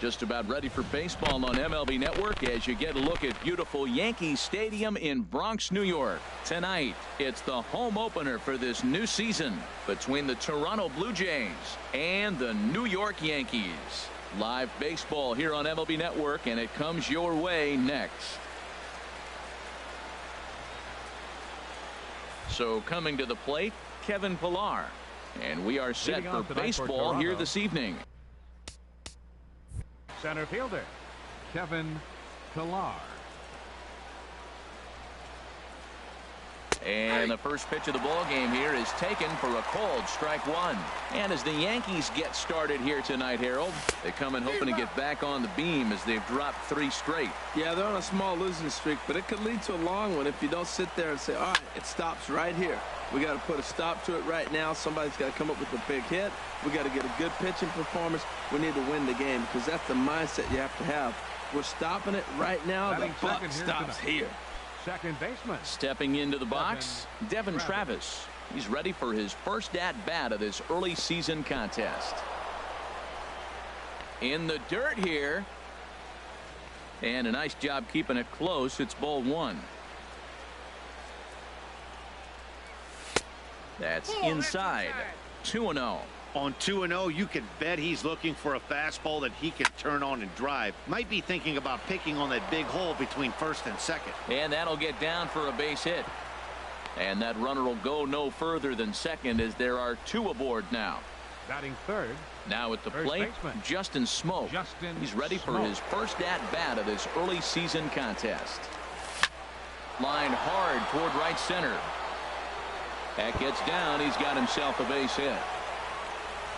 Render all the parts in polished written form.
Just about ready for baseball on MLB Network as you get a look at beautiful Yankee Stadium in Bronx, New York. Tonight, it's the home opener for this new season between the Toronto Blue Jays and the New York Yankees. Live baseball here on MLB Network, and it comes your way next. So coming to the plate, Kevin Pillar. And we are set for baseball here this evening. Center fielder, Kevin Pillar. And the first pitch of the ball game here is taken for a called strike one. And as the Yankees get started here tonight, Harold, they come in hoping to get back on the beam as they've dropped 3 straight. Yeah, they're on a small losing streak, but it could lead to a long one if you don't sit there and say, all right, it stops right here. We got to put a stop to it right now. Somebody's got to come up with a big hit. We got to get a good pitching performance. We need to win the game because that's the mindset you have to have. We're stopping it right now. The buck stops here. Second baseman. Stepping into the box, Devin Travis. He's ready for his first at-bat of this early season contest. In the dirt here. And a nice job keeping it close. It's ball 1. That's inside. 2-0. On 2-0, you can bet he's looking for a fastball that he can turn on and drive. Might be thinking about picking on that big hole between first and second. And that'll get down for a base hit. And that runner will go no further than second as there are 2 aboard now. Batting third. Now at the plate, baseman, Justin Smoak. He's ready for his first at-bat of this early season contest. Lined hard toward right center. That gets down. He's got himself a base hit.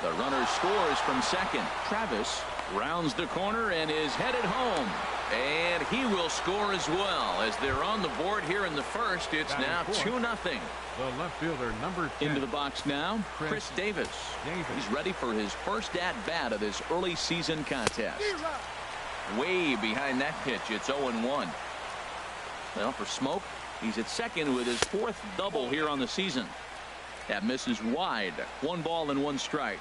The runner scores from second. Travis rounds the corner and is headed home. And he will score as well as they're on the board here in the first. It's now 2-0. The left fielder, number 10. Into the box now, Chris Davis. He's ready for his first at-bat of this early season contest. Way behind that pitch. It's 0-1. Well, for Smoak, he's at second with his 4th double here on the season. That misses wide. 1 ball and 1 strike.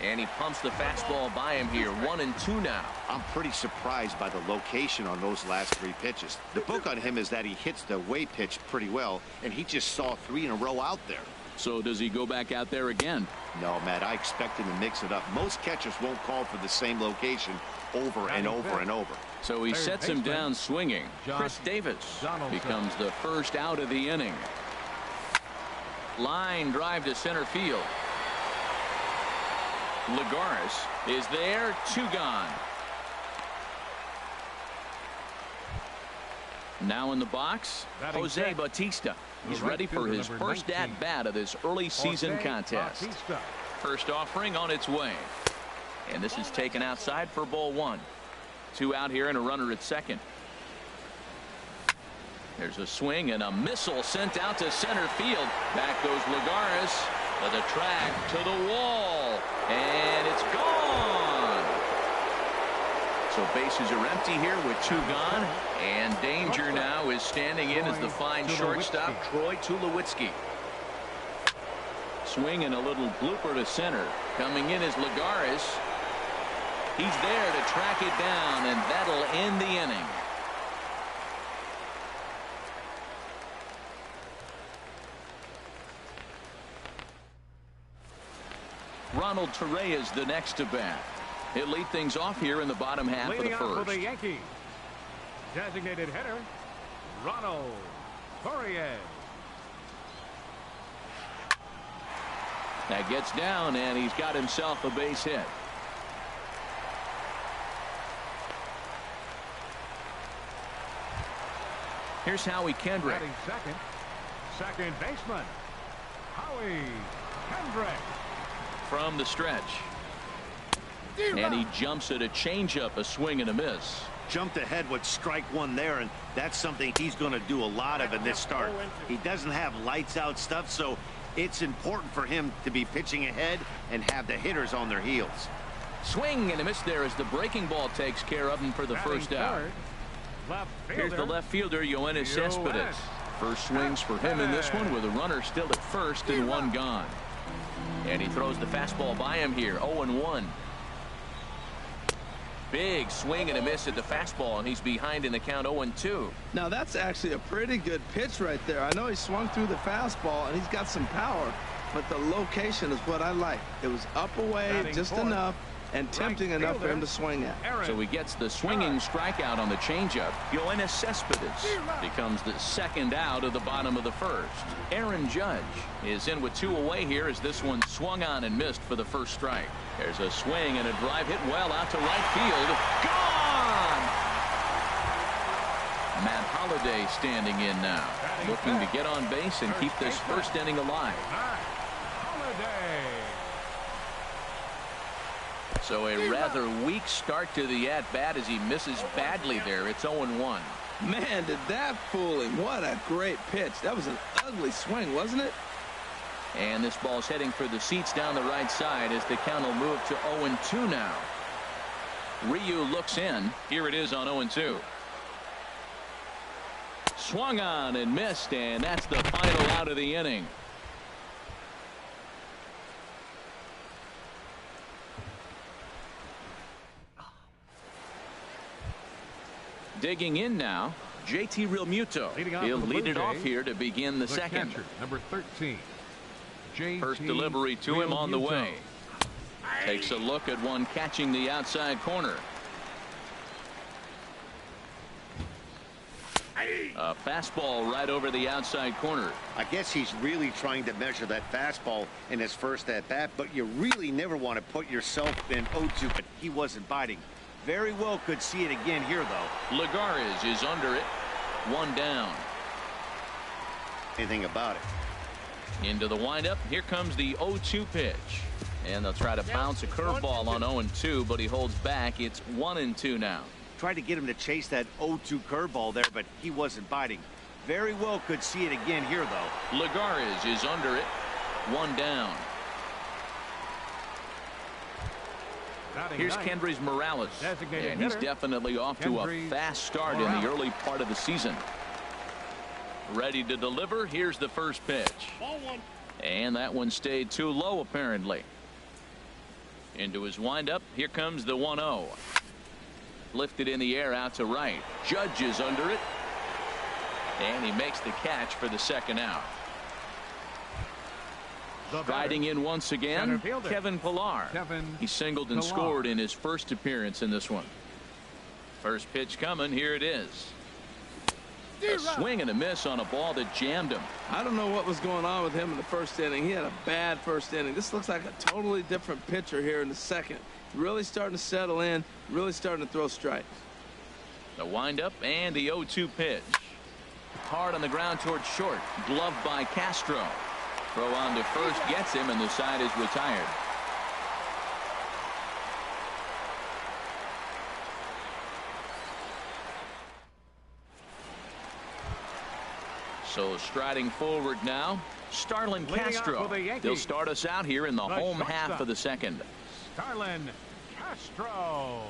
And he pumps the fastball by him here. 1-2 now. I'm pretty surprised by the location on those last 3 pitches. The book on him is that he hits the way pitch pretty well, and he just saw 3 in a row out there. So does he go back out there again? No, Matt, I expect him to mix it up. Most catchers won't call for the same location over and over and over. So he sets him down swinging. Chris Davis becomes the first out of the inning. Line drive to center field. Lagares is there. 2 gone. Now in the box, Jose Bautista. He's ready for his first at-bat of this early season contest. First offering on its way. And this is taken outside for ball 1. 2 out here and a runner at second. There's a swing and a missile sent out to center field. Back goes Lagares to the track, to the wall, and it's gone. So bases are empty here with 2 gone, and danger now is standing in as the fine shortstop Troy Tulowitzki. Swing and a little blooper to center. Coming in is Lagares. He's there to track it down, and that'll end the inning. Ronald Torreyes the next to bat. He'll lead things off here in the bottom half of the first. For the Yankees, designated hitter, Ronald Torreyes. That gets down, and he's got himself a base hit. Here's Howie Kendrick. Batting second baseman, Howie Kendrick. From the stretch. And he jumps at a changeup, a swing and a miss. Jumped ahead with strike 1 there, and that's something he's going to do a lot of in this start. He doesn't have lights out stuff, so it's important for him to be pitching ahead and have the hitters on their heels. Swing and a miss there as the breaking ball takes care of him for the first out. Here's the left fielder, Yoenis Cespedes. First swings for him in this one with a runner still at first and 1 gone. And he throws the fastball by him here. 0-1. Big swing and a miss at the fastball, and he's behind in the count 0-2. Now that's actually a pretty good pitch right there. I know he swung through the fastball and he's got some power, but the location is what I like. It was up away just enough and tempting enough for him to swing at. So he gets the swinging strikeout on the changeup. Yoenis Cespedes becomes the second out of the bottom of the first. Aaron Judge is in with 2 away here as this one swung on and missed for the first strike. There's a swing and a drive hit well out to right field. Gone! Matt Holliday standing in now, looking to get on base and keep this first inning alive. So a rather weak start to the at-bat as he misses badly there. It's 0-1. Man, did that fool him. What a great pitch. That was an ugly swing, wasn't it? And this ball's heading for the seats down the right side as the count will move to 0-2 now. Ryu looks in. Here it is on 0-2. Swung on and missed, and that's the final out of the inning. Digging in now, JT Realmuto. He'll lead it off here to begin the second. Catcher, number 13. First delivery to him on the way. Takes a look at one catching the outside corner. A fastball right over the outside corner. I guess he's really trying to measure that fastball in his first at bat, but you really never want to put yourself in 0-2, but he wasn't biting. Very well could see it again here, though. Lagares is under it. 1 down. Anything about it. Into the windup. Here comes the 0-2 pitch. And they'll try to bounce a curveball on 0-2, but he holds back. It's 1-2 now. Tried to get him to chase that 0-2 curveball there, but he wasn't biting. Very well could see it again here, though. Lagares is under it. 1 down. Here's Kendrys Morales, and he's definitely off to a fast start in the early part of the season. Ready to deliver. Here's the first pitch. And that one stayed too low, apparently. Into his windup. Here comes the 1-0. Lifted in the air out to right. Judge is under it. And he makes the catch for the second out. Striding in once again, Kevin Pillar. He singled and scored in his first appearance in this one. First pitch coming. Here it is. A swing and a miss on a ball that jammed him. I don't know what was going on with him in the first inning. He had a bad first inning. This looks like a totally different pitcher here in the second. Really starting to settle in, really starting to throw strikes. The windup and the 0-2 pitch. Hard on the ground towards short. Gloved by Castro. Throw on to first gets him, and the side is retired. So striding forward now, Starlin Castro. He'll start us out here in the home half of the second. Starlin Castro.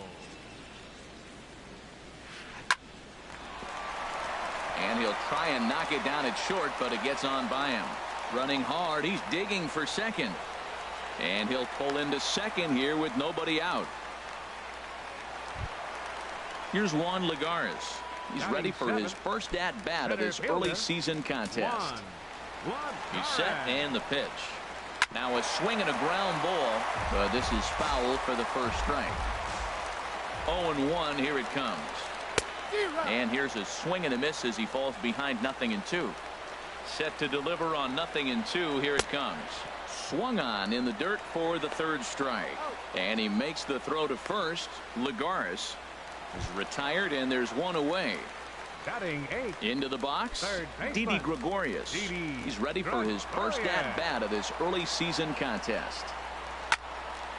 And he'll try and knock it down at short, but it gets on by him. Running hard, he's digging for second. And he'll pull into second here with nobody out. Here's Juan Lagares. He's ready for his first at-bat of this early season contest. He's set and the pitch. Now a swing and a ground ball, but this is foul for the first strike. 0-1, here it comes. And here's a swing and a miss as he falls behind 0-2. Set to deliver on 0-2. Here it comes. Swung on in the dirt for the third strike. And he makes the throw to first. Lagares is retired, and there's one away. Batting 8. Into the box, Didi Gregorius. He's ready for his first at-bat of this early season contest.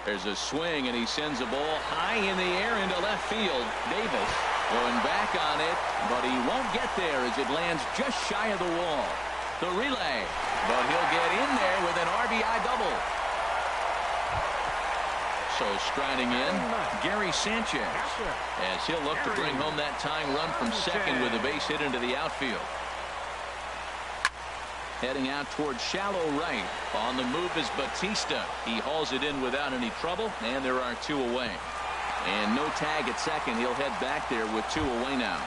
There's a swing, and he sends a ball high in the air into left field. Davis going back on it, but he won't get there as it lands just shy of the wall. The relay, but he'll get in there with an RBI double. So striding in, Gary Sanchez, as he'll look to bring home that tying run from second with a base hit into the outfield. Heading out towards shallow right. On the move is Bautista. He hauls it in without any trouble, and there are 2 away. And no tag at second. He'll head back there with 2 away now.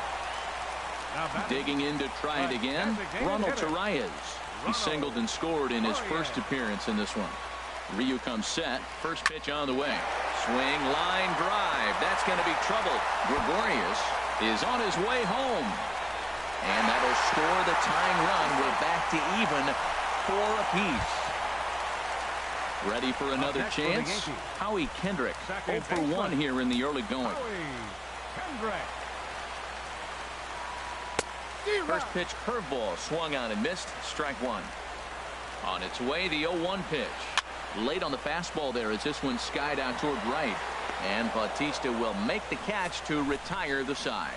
Digging in to try it again, Ronald Torreyes. He singled and scored in his first appearance in this one. Ryu comes set. First pitch on the way. Swing, line drive. That's going to be trouble. Gregorius is on his way home. And that'll score the tying run. We're back to even 4 apiece. Ready for another chance? Howie Kendrick, 0 for 1 here in the early going. First pitch curveball swung on and missed. Strike 1. On its way, the 0-1 pitch. Late on the fastball there as this one skied out toward right. And Bautista will make the catch to retire the side.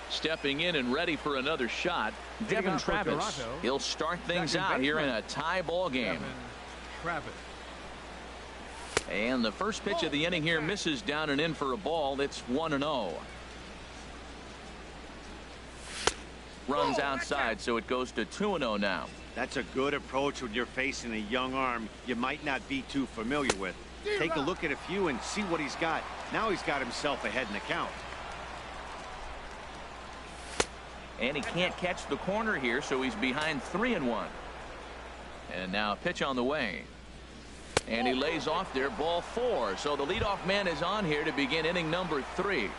Stepping in and ready for another shot, Devin Travis. He'll start things out here in a tie ball game. And the first pitch of the inning here misses down and in for a ball. It's 1-0. Runs outside, so it goes to 2-0 now. That's a good approach when you're facing a young arm you might not be too familiar with. Take a look at a few and see what he's got. Now he's got himself ahead in the count. And he can't catch the corner here, so he's behind 3-1. And now a pitch on the way. And he lays off there, ball 4. So the leadoff man is on here to begin inning number 3.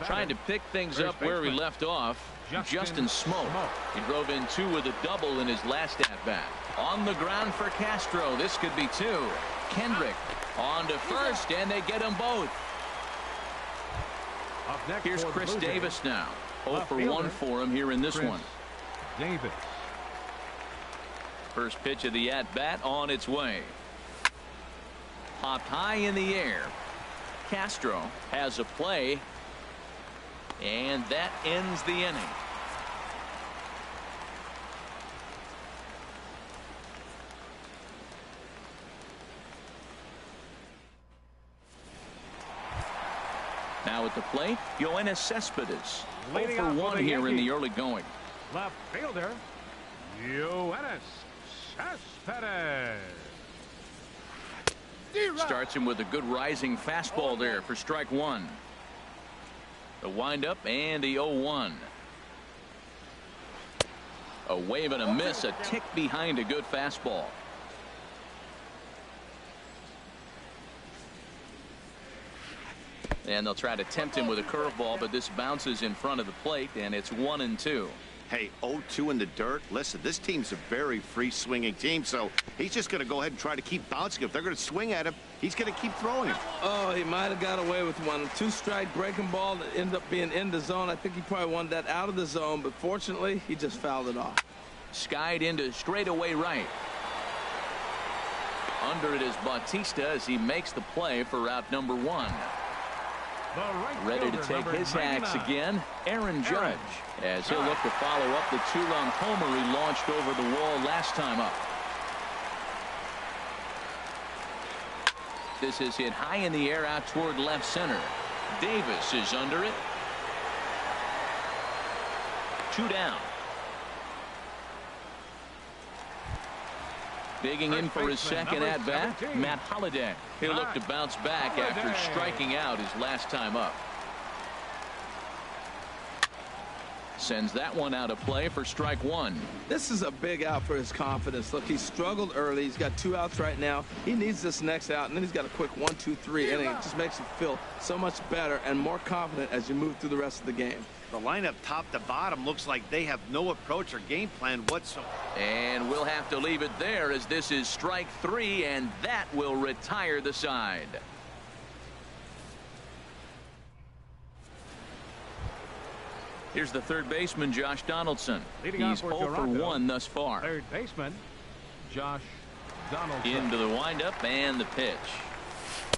Trying to pick things up where he left off, Justin Smoak. He drove in 2 with a double in his last at-bat. On the ground for Castro. This could be 2. Kendrick on to first, and they get them both. Here's Chris Davis now. 0 for 1 for him here in this one. Davis. First pitch of the at-bat on its way. Popped high in the air. Castro has a play. And that ends the inning. Now at the plate, Yoenis Cespedes. 0 for 1 here in the early going. Left fielder, Yoenis Cespedes. Starts him with a good rising fastball there for strike 1. The windup and the 0-1. A wave and a miss, a tick behind a good fastball. And they'll try to tempt him with a curveball, but this bounces in front of the plate, and it's 1-2. Hey, 0-2 in the dirt. Listen, this team's a very free-swinging team, so he's just going to go ahead and try to keep bouncing. If they're going to swing at him, he's going to keep throwing him. Oh, he might have got away with one. 2-strike breaking ball that ended up being in the zone. I think he probably wanted that out of the zone, but fortunately, he just fouled it off. Skied into straightaway right. Under it is Bautista as he makes the play for route number 1. Ready to take his hacks again, Aaron Judge, as he'll look to follow up the 2-run homer he launched over the wall last time up. This is hit high in the air out toward left center. Davis is under it. 2 down. Digging in for his second at-bat, Matt Holliday. He'll look to bounce back after striking out his last time up. Sends that one out of play for strike 1. This is a big out for his confidence. Look, he struggled early. He's got 2 outs right now. He needs this next out, and then he's got a quick 1, 2, 3 inning. It just makes you feel so much better and more confident as you move through the rest of the game. The lineup top to bottom looks like they have no approach or game plan whatsoever. And we'll have to leave it there as this is strike 3, and that will retire the side. Here's the third baseman, Josh Donaldson. He's 0 for 1 thus far. Third baseman, Josh Donaldson. Into the windup and the pitch.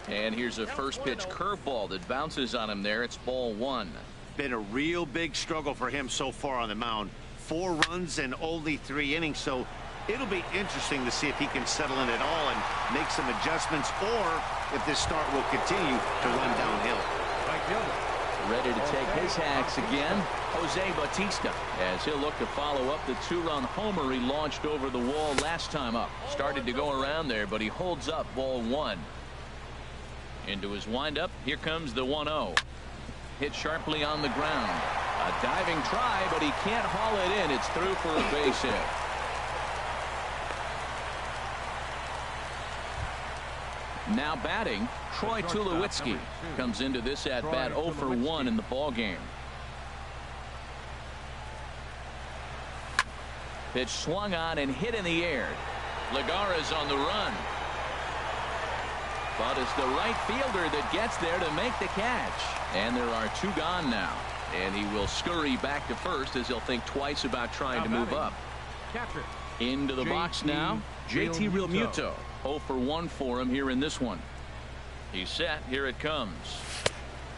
And here's a first pitch curveball that bounces on him there. It's ball 1. Been a real big struggle for him so far on the mound. 4 runs and only 3 innings, so It'll be interesting to see if he can settle in at all and make some adjustments, or if this start will continue to run downhill. Right fielder. Ready to take his hacks again, Jose Bautista, as he'll look to follow up the two-run homer he launched over the wall last time up. Started to go around there, but he holds up ball one. Into his windup, here comes the 1-0. Hit sharply on the ground. A diving try, but he can't haul it in. It's through for a base hit. Now batting, Troy Tulowitzki comes into this at bat 0 for 1 in the ball game. Pitch swung on and hit in the air. Lagares on the run. But it's the right fielder that gets there to make the catch. And there are two gone now. And he will scurry back to first as he'll think twice about trying to move up. Catcher. Into the box now, JT Realmuto. 0 for 1 for him here in this one. He's set. Here it comes.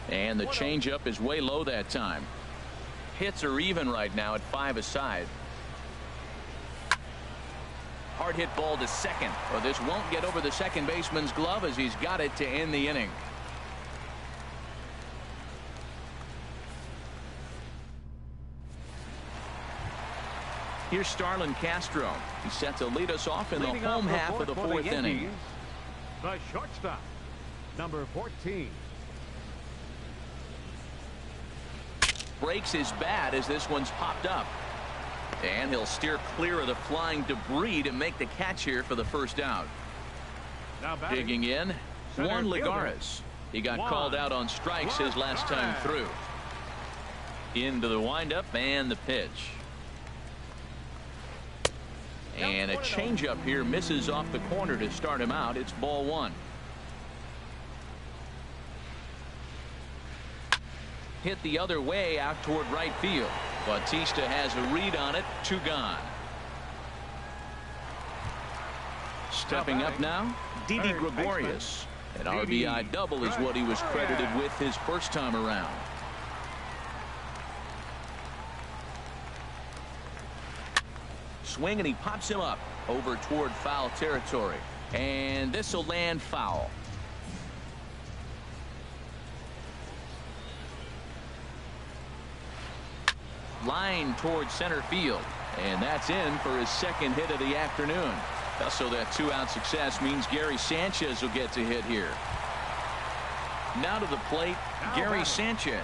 And the changeup is way low that time. Hits are even right now at 5 aside. Hard hit ball to second. Well, this won't get over the second baseman's glove as he's got it to end the inning. Here's Starlin Castro. He's set to lead us off in the home half of the fourth inning. The shortstop, number 14. Breaks his bat as this one's popped up. And he'll steer clear of the flying debris to make the catch here for the first out. Now batting, digging in, Juan Lagares. He got called out on strikes his last time through. Into the windup and the pitch. And a changeup here misses off the corner to start him out. It's ball one. Hit the other way out toward right field. Bautista has a read on it. 2 gone. Stepping up now, Didi Gregorius. An RBI double is what he was credited with his first time around. Swing and he pops him up over toward foul territory, and this will land foul. Line toward center field, and that's in for his second hit of the afternoon. So that 2-out success means Gary Sanchez will get to hit here. Now to the plate, Gary Sanchez.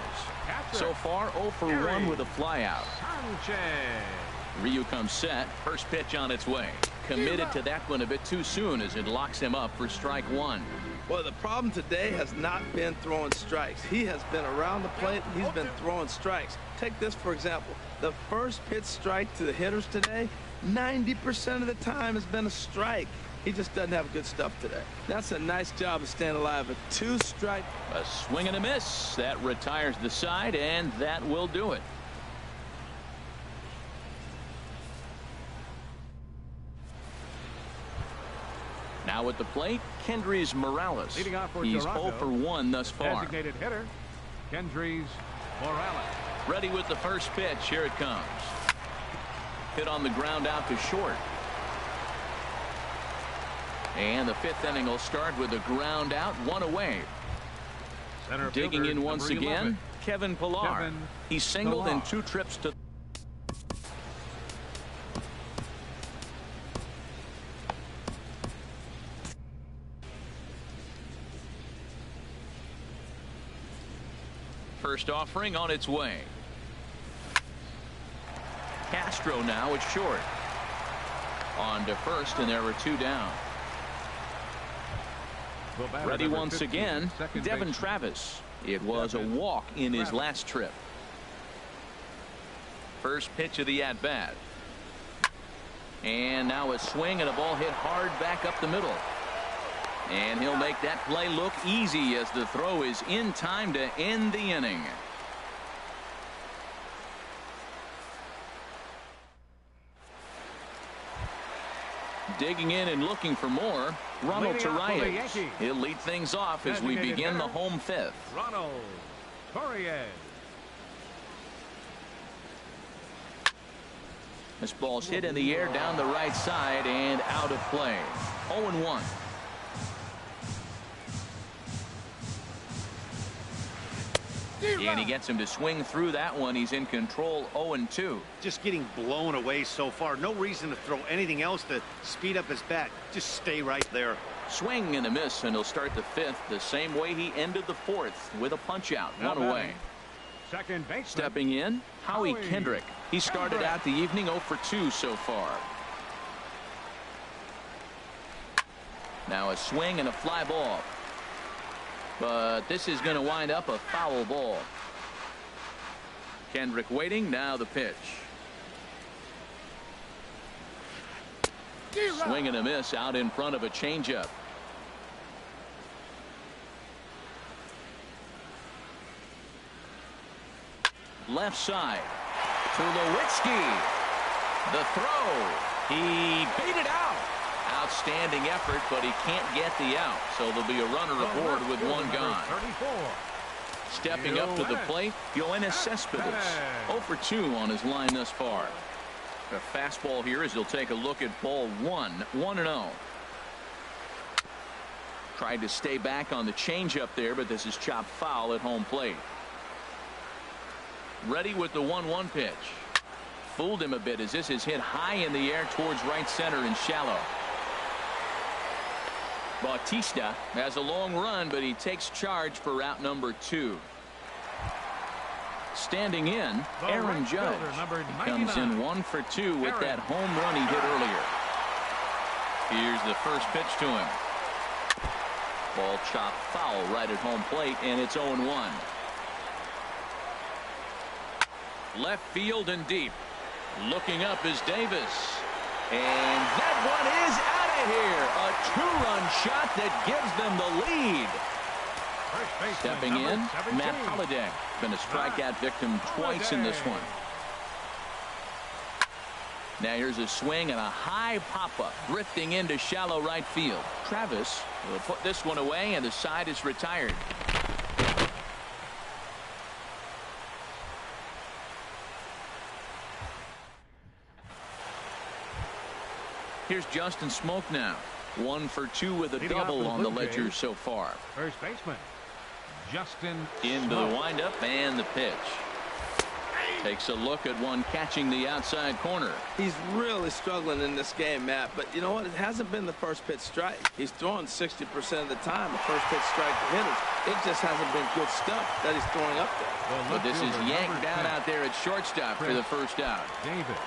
So far 0 for 1 with a flyout. Ryu comes set. First pitch on its way. Committed to that one a bit too soon as it locks him up for strike one. Well, the problem today has not been throwing strikes. He has been around the plate. He's been throwing strikes. Take this, for example. The first pitch strike to the hitters today, 90% of the time has been a strike. He just doesn't have good stuff today. That's a nice job of staying alive. A 2-strike. A swing and a miss. That retires the side, and that will do it. Now at the plate, Kendrys Morales. Leading off for He's Toronto, 0 for 1 thus far. Designated hitter, Kendrys Morales. Ready with the first pitch. Here it comes. Hit on the ground out to short. And the fifth inning will start with a ground out, 1 away. Center Digging fielder, in once number 11. again, Kevin Pillar. Kevin He singled in Pillar. 2 trips to first offering on its way. Castro now at short. On to first, and there are 2 down. Ready once 15, again, Devin baseman. Travis. It was a walk in his last trip. First pitch of the at-bat. And now a swing and a ball hit hard back up the middle. And he'll make that play look easy as the throw is in time to end the inning. Digging in and looking for more, Ronald Leading off for the Torreyes. Yankees. He'll lead things off as we Designated begin the hitter, home fifth. Ronald Torreyes. This ball's hit in the air down the right side and out of play. 0-1. And he gets him to swing through that one. He's in control. 0-2. Just getting blown away so far. No reason to throw anything else to speed up his bat. Just stay right there. Swing and a miss, and he'll start the fifth the same way he ended the fourth, with a punch out. Now One away. Second baseman. Stepping in, Howie Kendrick. He started out the evening 0 for 2 so far. Now a swing and a fly ball. But this is going to wind up a foul ball. Kendrick waiting. Now the pitch. Swing and a miss out in front of a changeup. Left side. Tulowitzki. The throw. He beat it out. Outstanding effort, but he can't get the out. So there'll be a runner aboard with one gone. 34. Stepping up to the plate, Yoenis Cespedes. 0 for 2 on his line thus far. The fastball here as he'll take a look at ball 1. 1-0. Tried to stay back on the changeup there, but this is chopped foul at home plate. Ready with the 1-1 pitch. Fooled him a bit as this is hit high in the air towards right center and shallow. Bautista has a long run, but he takes charge for route number 2. Standing in, Aaron Judge. He comes in 1 for 2 with that home run he hit earlier. Here's the first pitch to him. Ball chopped foul right at home plate, and it's 0-1. Left field and deep. Looking up is Davis. And that one is out of here. A 2-run shot that gives them the lead. Stepping in, Matt Holliday. Been a strikeout victim twice in this one. Now here's a swing and a high pop-up. Drifting into shallow right field. Travis will put this one away, and the side is retired. Here's Justin Smoke now. 1 for 2 with a double on the ledger so far. First baseman, Justin Into the windup and the pitch. Takes a look at one catching the outside corner. He's really struggling in this game, Matt. But you know what? It hasn't been the first pitch strike. He's throwing 60% of the time a first pitch strike to hitters. It just hasn't been good stuff that he's throwing up there. But this is yanked down out there at shortstop for the first out. Davis.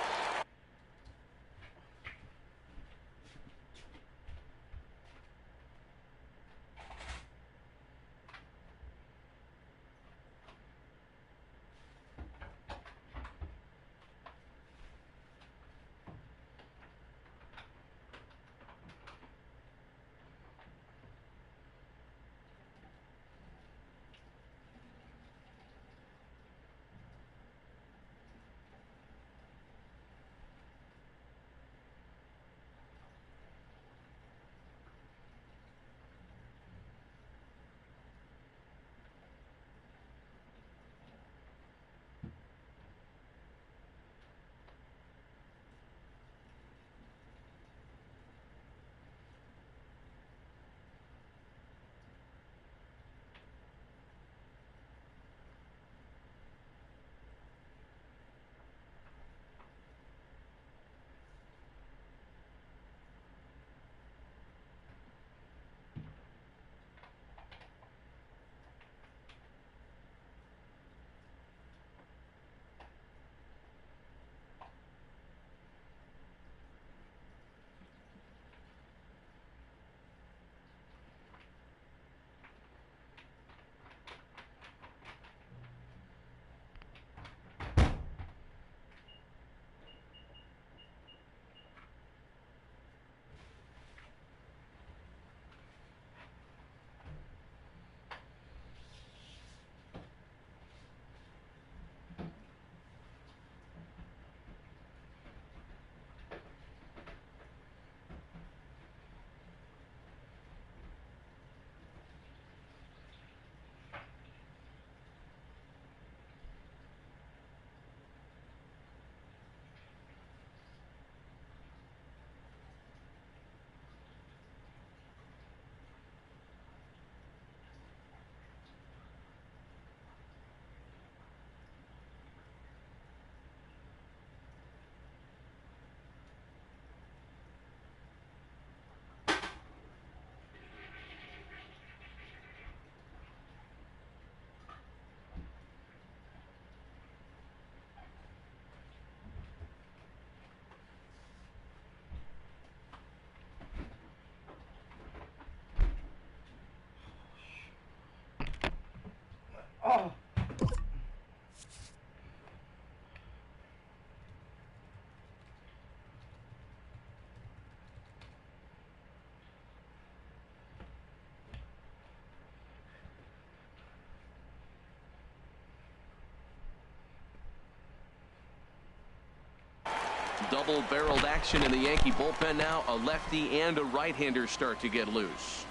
double-barreled action in the Yankee bullpen now. A lefty and a right-hander start to get loose.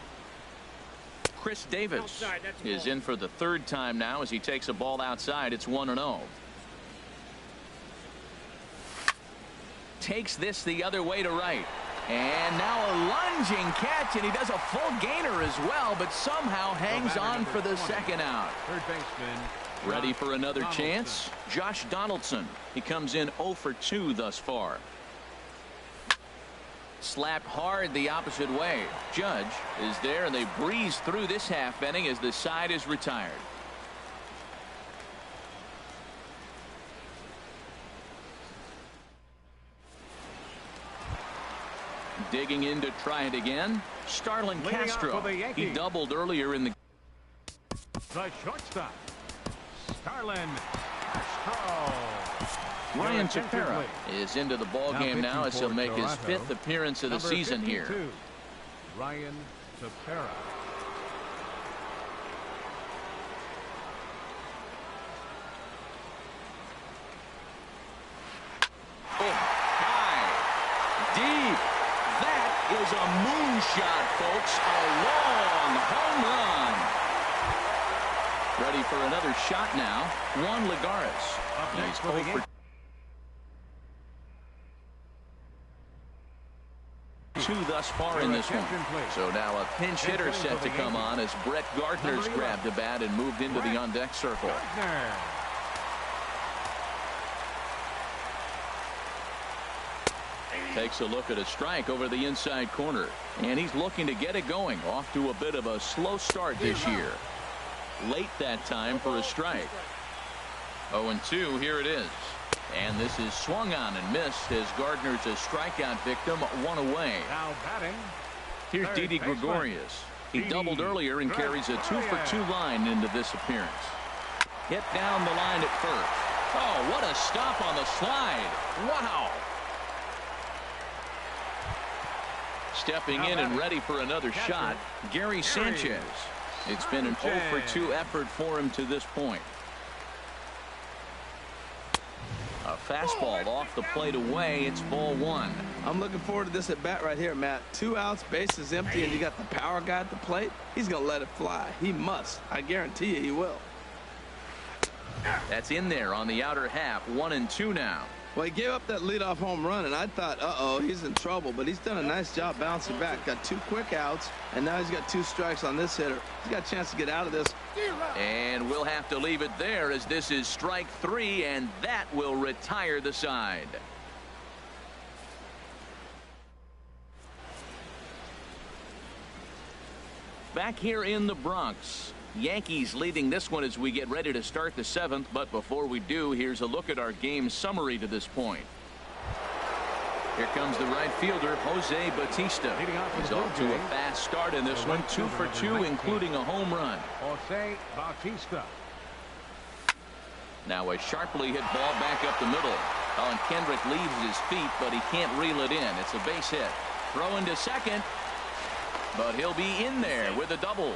Chris Davis is in for the third time now as he takes a ball outside. It's 1-0. Takes this the other way to right. And now a lunging catch, and he does a full gainer as well, but somehow hangs on for the second out. Third baseman. Ready for another chance? Josh Donaldson. He comes in 0 for 2 thus far. Slapped hard the opposite way. Judge is there, and they breeze through this half inning as the side is retired. Digging in to try it again. Starlin Castro. He doubled earlier in the shortstop. Starlin Castro. Ryan Tepera is into the ball game now as he'll make his 5th appearance of the season here. Ryan Tepera. Deep. That is a moonshot, folks. A long home run. Ready for another shot now. Juan Lagares. He's 0 for 2 thus far in this one. So now a pinch hitter set to come on as Brett Gardner's grabbed the bat and moved into the on-deck circle. Takes a look at a strike over the inside corner, and he's looking to get it going. Off to a bit of a slow start this year. Late that time for a strike. 0-2, here it is. And this is swung on and missed as Gardner's a strikeout victim, 1 away. Now batting. Here's Didi Gregorius. He doubled earlier and carries a 2 for 2 line into this appearance. Hit down the line at first. Oh, what a stop on the slide. Wow. Stepping in and ready for another shot, Gary Sanchez. It's been an 0 for 2 effort for him to this point. A fastball off the plate away. It's ball 1. I'm looking forward to this at bat right here, Matt. 2 outs, base is empty, and you got the power guy at the plate. He's going to let it fly. He must. I guarantee you he will. That's in there on the outer half. 1-2 now. Well, he gave up that leadoff home run, and I thought, uh-oh, he's in trouble. But he's done a nice job bouncing back. Got 2 quick outs, and now he's got 2 strikes on this hitter. He's got a chance to get out of this. And we'll have to leave it there as this is strike 3, and that will retire the side. Back here in the Bronx. Yankees leading this one as we get ready to start the 7th. But before we do, here's a look at our game summary to this point. Here comes the right fielder, Jose Bautista. He's off to a fast start in this one. 2 for 2, including a home run. Jose Bautista. Now a sharply hit ball back up the middle. Colin Kendrick leaves his feet, but he can't reel it in. It's a base hit. Throw into second. But he'll be in there with a double.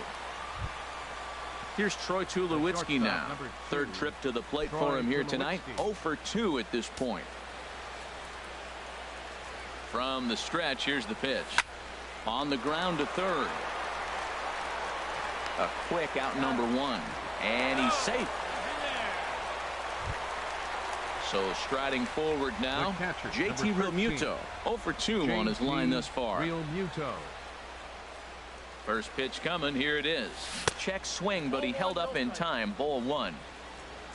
Here's Troy Tulowitzki now. 3rd trip to the plate for him here tonight. 0 for 2 at this point. From the stretch, here's the pitch. On the ground to 3rd. A quick out number 1. And he's safe. So striding forward now, JT Realmuto. 0 for 2 on his line thus far. Realmuto. First pitch coming. Here it is. Check swing, but he held up in time. Ball 1.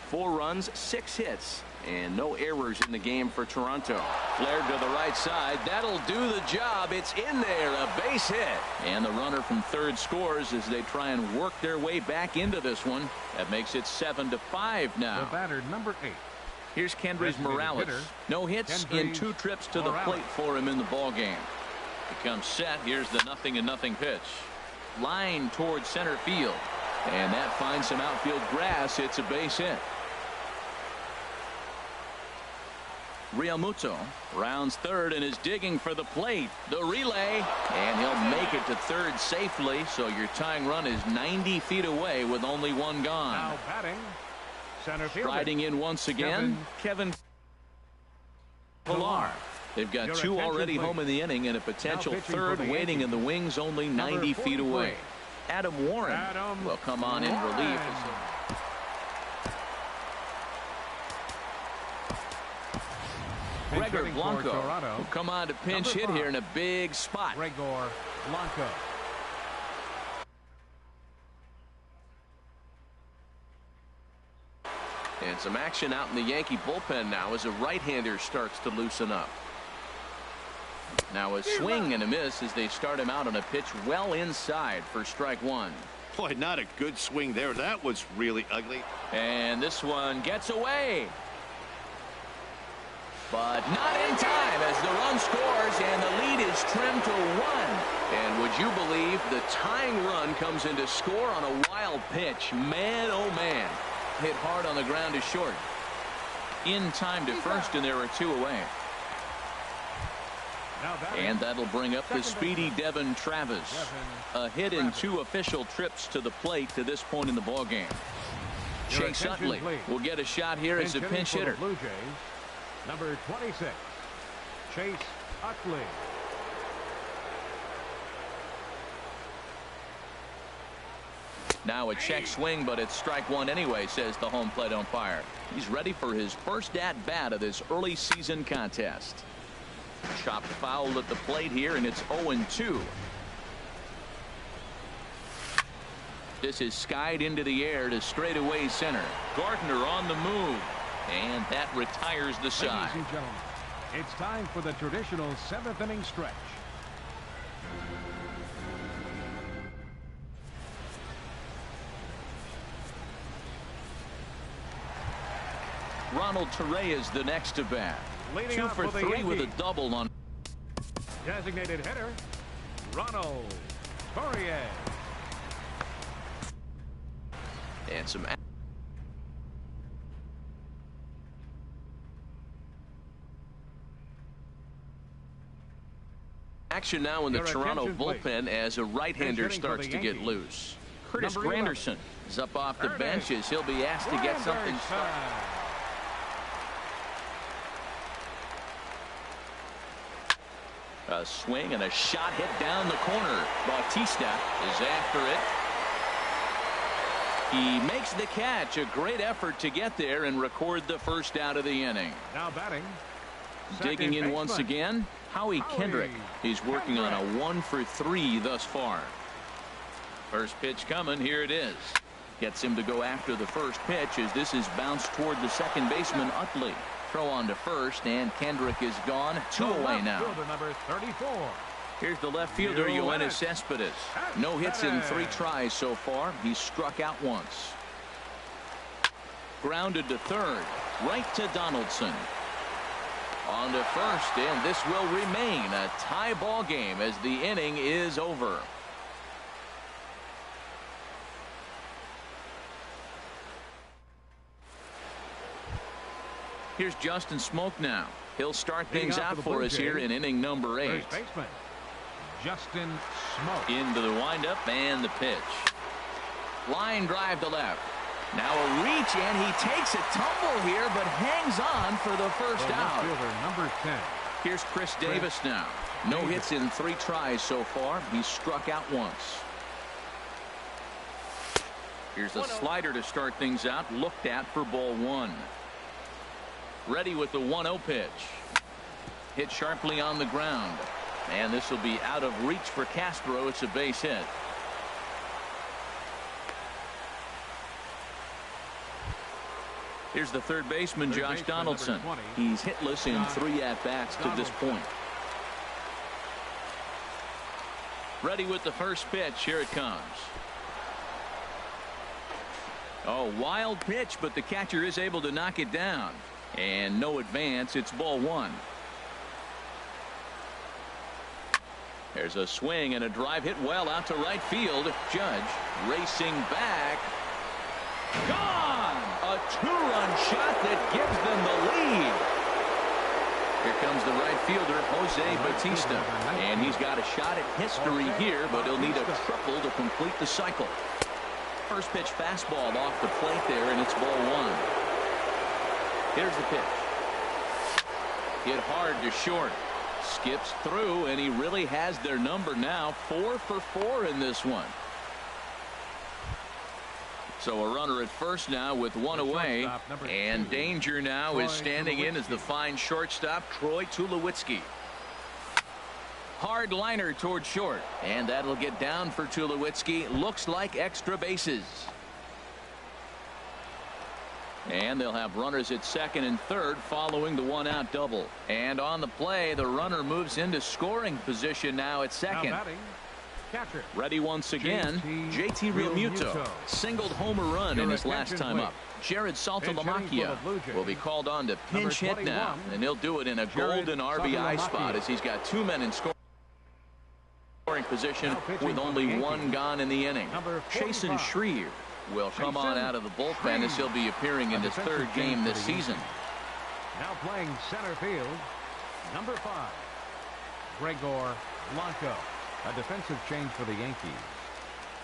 4 runs, 6 hits, and no errors in the game for Toronto. Flared to the right side. That'll do the job. It's in there. A base hit. And the runner from 3rd scores as they try and work their way back into this one. That makes it 7-5 now. The batter, number 8. Here's Kendrys Morales. No hits in 2 trips to the plate for him in the ball game. He comes set. Here's the 0-0 pitch. Line towards center field, and that finds some outfield grass. It's a base hit. Realmuto rounds 3rd and is digging for the plate. The relay, and he'll make it to 3rd safely. So your tying run is 90 feet away with only 1 gone. Now batting, center field. Striding in once again, Kevin Pillar. They've got Your two attention, already please. home in the inning and a potential Now pitching third for the waiting in the Yankees. wings only 90 feet 43. away. Adam Warren Adam will come on in relief. Warren. Gregor hitting for Blanco Toronto. will come on to pinch Number hit 5. here in a big spot. Gregor Blanco. And some action out in the Yankee bullpen now as a right-hander starts to loosen up. Now a swing and a miss as they start him out on a pitch well inside for strike one. Boy, not a good swing there. That was really ugly. And this one gets away. But not in time as the run scores and the lead is trimmed to 1. And would you believe the tying run comes in to score on a wild pitch? Man, oh man. Hit hard on the ground to short. In time to first, and there are 2 away. Now And that'll bring up the speedy Devin Travis. A hit in 2 official trips to the plate to this point in the ballgame. Your Chase attention, Utley please. will get a shot here as a hitting pinch for the hitter. Blue Jays, number 26, Chase Utley. Now a check swing, but it's strike one anyway, says the home plate umpire. He's ready for his first at-bat of this early season contest. Chopped foul at the plate here, and it's 0-2. This is skied into the air to straightaway center. Gardner on the move, and that retires the side. Ladies and gentlemen, it's time for the traditional 7th inning stretch. Ronald Torreyes the next to bat. Leading 2 off for for the 3 with a Yankees. double on. Designated hitter, Ronald Torreyes. And some action now in the Your Toronto attention, please. bullpen as a right-hander Pitch hitting for starts the to get Yankees. loose. Curtis Number 11. Granderson is up off the Curtis bench as he'll be asked to get something Granderson. started. A swing and a shot hit down the corner. Bautista is after it. He makes the catch. A great effort to get there and record the first out of the inning. Now batting. Digging in second once baseman, again, Howie Kendrick. He's working on a 1 for 3 thus far. First pitch coming. Here it is. Gets him to go after the first pitch as this is bounced toward the second baseman Utley. Throw on to first, and Kendrick is gone. 2 the away left now. fielder, number 34. Here's the left fielder, Yoenis Cespedes. No hits in 3 tries so far. He's struck out once. Grounded to third. Right to Donaldson. On to first, and this will remain a tie ball game as the inning is over. Here's Justin Smoak now. He'll start Leading things off out for the for Blue us here Jays, in inning number 8. First baseman, Justin Smoak. Into the windup and the pitch. Line drive to left. Now a reach, and he takes a tumble here, but hangs on for the first The left out. fielder, number 10. Here's Chris Davis now. No hits in 3 tries so far. He's struck out once. Here's a slider to start things out. Looked at for ball 1. Ready with the 1-0 pitch. Hit sharply on the ground. And this will be out of reach for Castro. It's a base hit. Here's the third baseman, Josh baseman, Donaldson. number 20, He's hitless in Josh 3 at-bats to this Donaldson. point. Ready with the first pitch. Here it comes. Oh, wild pitch, but the catcher is able to knock it down. And no advance. It's ball 1. There's a swing and a drive hit well out to right field. Judge racing back. Gone! A 2-run shot that gives them the lead. Here comes the right fielder, Jose Bautista. And he's got a shot at history here, but he'll need a triple to complete the cycle. First pitch fastball off the plate there, and it's ball 1. Here's the pitch. Hit hard to short. Skips through, and he really has their number now. 4 for 4 in this one. So a runner at first now with one away, and danger now is standing in as the fine shortstop Troy Tulowitzki. Hard liner toward short, and that'll get down for Tulowitzki. Looks like extra bases. And they'll have runners at second and third following the one-out double. And on the play, the runner moves into scoring position now at second. Catcher. Ready once again, JT Realmuto singled home run in his last time up. Jared Saltalamacchia will be called on to pinch hit now, and he'll do it in a golden RBI spot as he's got 2 men in scoring position with only 1 gone in the inning. Chasen Shreve will come on out of the bullpen as he'll be appearing in his 3rd game this season. Now playing center field, number 5, Gregor Blanco. A defensive change for the Yankees.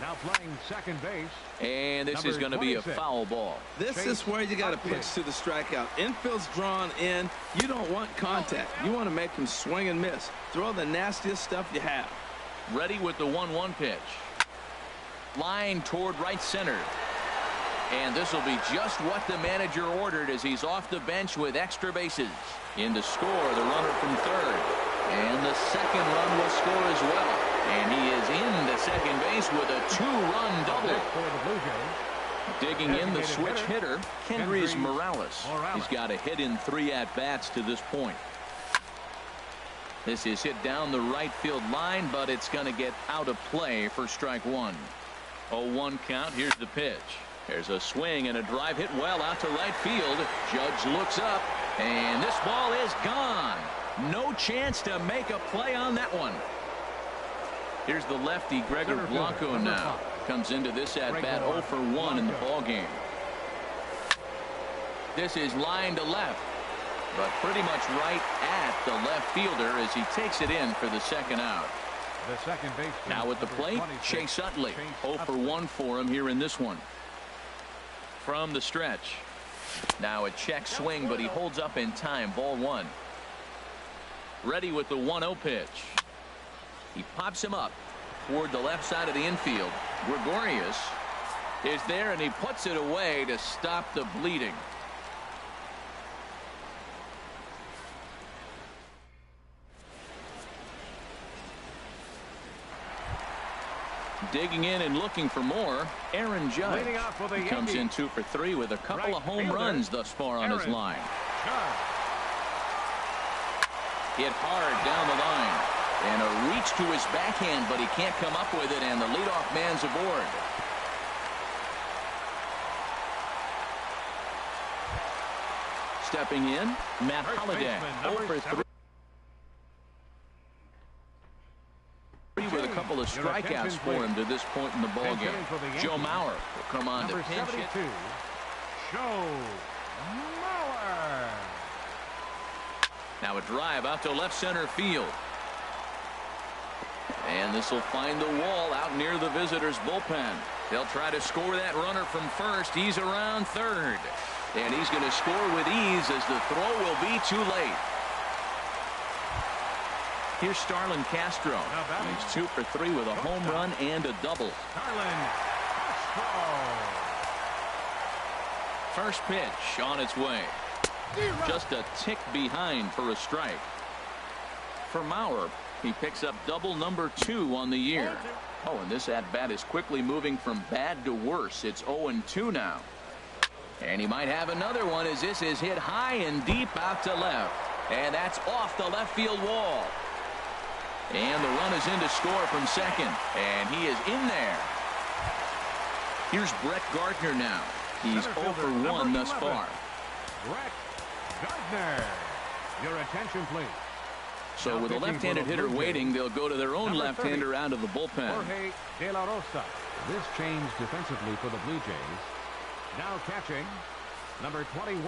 Now playing second base. And this is going to be a foul ball. This is where you got to pitch to the strikeout. Infield's drawn in. You don't want contact. You want to make him swing and miss. Throw the nastiest stuff you have. Ready with the 1-1 pitch. Line toward right center. And this will be just what the manager ordered as he's off the bench with extra bases. In to score, the runner from third. And the second run will score as well. And he is in the second base with a 2-run double. Digging in the switch hitter, Kendrys Morales. He's got a hit in 3 at-bats to this point. This is hit down the right field line, but it's going to get out of play for strike 1. 0-1 count. Here's the pitch. There's a swing and a drive hit well out to right field. Judge looks up, and this ball is gone. No chance to make a play on that one. Here's the lefty Gregor Blanco now. Comes into this at bat 0 for 1 in the ball game. This is line to left, but pretty much right at the left fielder as he takes it in for the second out. The second baseman. Now at the plate, Chase Utley. 0 for 1 for him here in this one. From the stretch. Now a check swing, but he holds up in time. Ball 1. Ready with the 1-0 pitch. He pops him up toward the left side of the infield. Gregorius is there, and he puts it away to stop the bleeding. Digging in and looking for more, Aaron Judge. He comes in 2 for 3 with a couple of home runs thus far on his line. Hit hard down the line, and a reach to his backhand, but he can't come up with it, and the leadoff man's aboard. Stepping in, Matt Holliday. 0 for 3 with a couple of strikeouts for him to this point in the ball game. Joe Mauer will come on to pinch hit. Joe Mauer. Now a drive out to left center field. And this will find the wall out near the visitors' bullpen. They'll try to score that runner from first. He's around third. And he's going to score with ease as the throw will be too late. Here's Starlin Castro. He's 2 for 3 with a home run and a double. Starlin Castro. First pitch on its way. Just a tick behind for a strike. For Mauer, he picks up double number 2 on the year. Oh, and this at-bat is quickly moving from bad to worse. It's 0-2 now. And he might have another one as this is hit high and deep out to left. And that's off the left field wall. And the run is in to score from second. And he is in there. Here's Brett Gardner now. He's 0 for 1 thus far. Brett Gardner. Your attention, please. So with a left-handed hitter waiting, they'll go to their own left-hander out of the bullpen. Jorge De La Rosa. This change defensively for the Blue Jays. Now catching, number 21,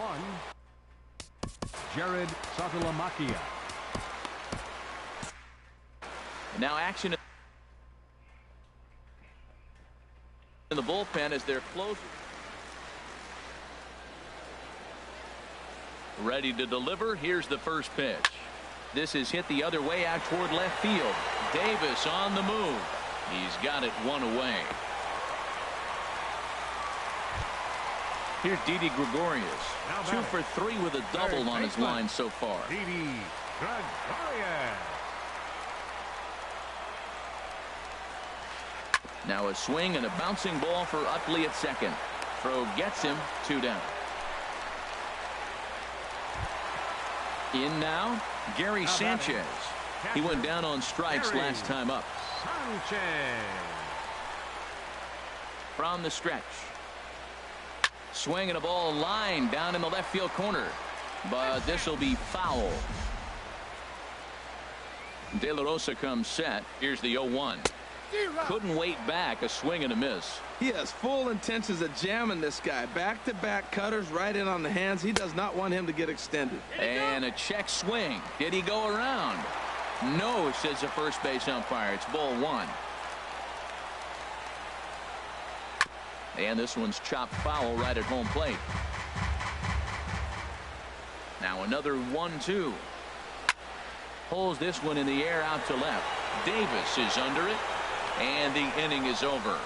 Jared Saltalamacchia. Now action in the bullpen as they're close. Ready to deliver. Here's the first pitch. This is hit the other way out toward left field. Davis on the move. He's got it one away. Here's Didi Gregorius. 2 for 3 with a double on his line so far. Didi Gregorius. Now a swing and a bouncing ball for Utley at second. Throw gets him 2 down. In now, Gary Sanchez. He went down on strikes last time up. Sanchez. From the stretch. Swinging a ball line down in the left field corner. But this will be foul. De La Rosa comes set. Here's the 0-1. Couldn't wait back. A swing and a miss. He has full intentions of jamming this guy. Back-to-back cutters right in on the hands. He does not want him to get extended. And a check swing. Did he go around? No, says the first base umpire. It's ball 1. And this one's chopped foul right at home plate. Now another 1-2. Pulls this one in the air out to left. Davis is under it. And the inning is over.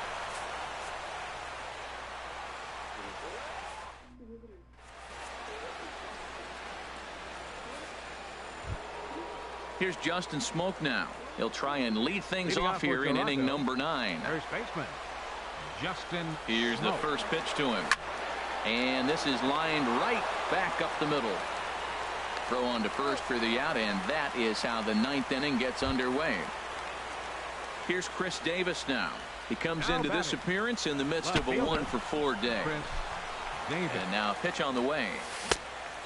Here's Justin Smoke now. He'll try and lead things off here in inning number 9. First baseman Justin Here's the first pitch to him. And this is lined right back up the middle. Throw on to first for the out, and that is how the 9th inning gets underway. Here's Chris Davis now. He comes into this appearance in the midst of a 1-for-4 day. And now a pitch on the way.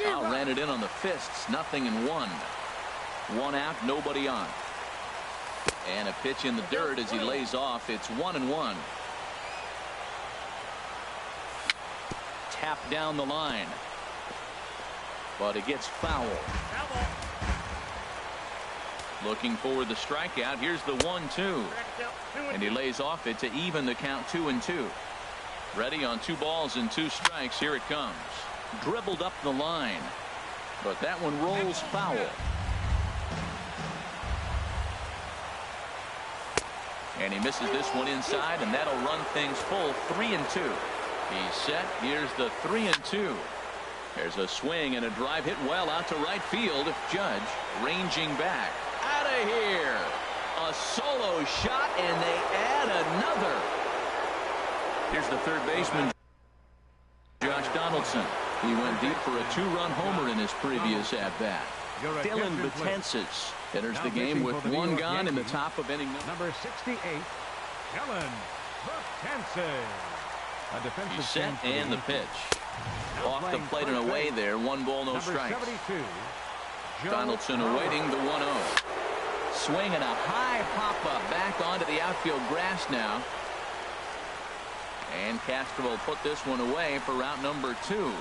Ran it in on the fists. 0-1. 1 out, nobody on. And a pitch in the dirt as he lays off. It's 1-1. Tap down the line. But it gets foul. Looking for the strikeout. Here's the 1-2. And he lays off it to even the count 2-2. Ready on 2 balls and 2 strikes. Here it comes. Dribbled up the line. But that one rolls foul. And he misses this one inside, and that'll run things full 3-2. He's set. Here's the 3-2. There's a swing and a drive hit well out to right field. Judge ranging back. Out of here. A solo shot, and they add another. Here's the third baseman, Josh Donaldson. He went deep for a 2-run homer in his previous at-bat. Dylan Betances enters the game with 1 gone in the top of inning number 68. Dylan Betances. A defensive He's set and the pitch. Off the plate and away there. 1 ball, no strikes. Donaldson awaiting the 1-0. Swinging a high pop-up back onto the outfield grass now. And Castro will put this one away for route number 2.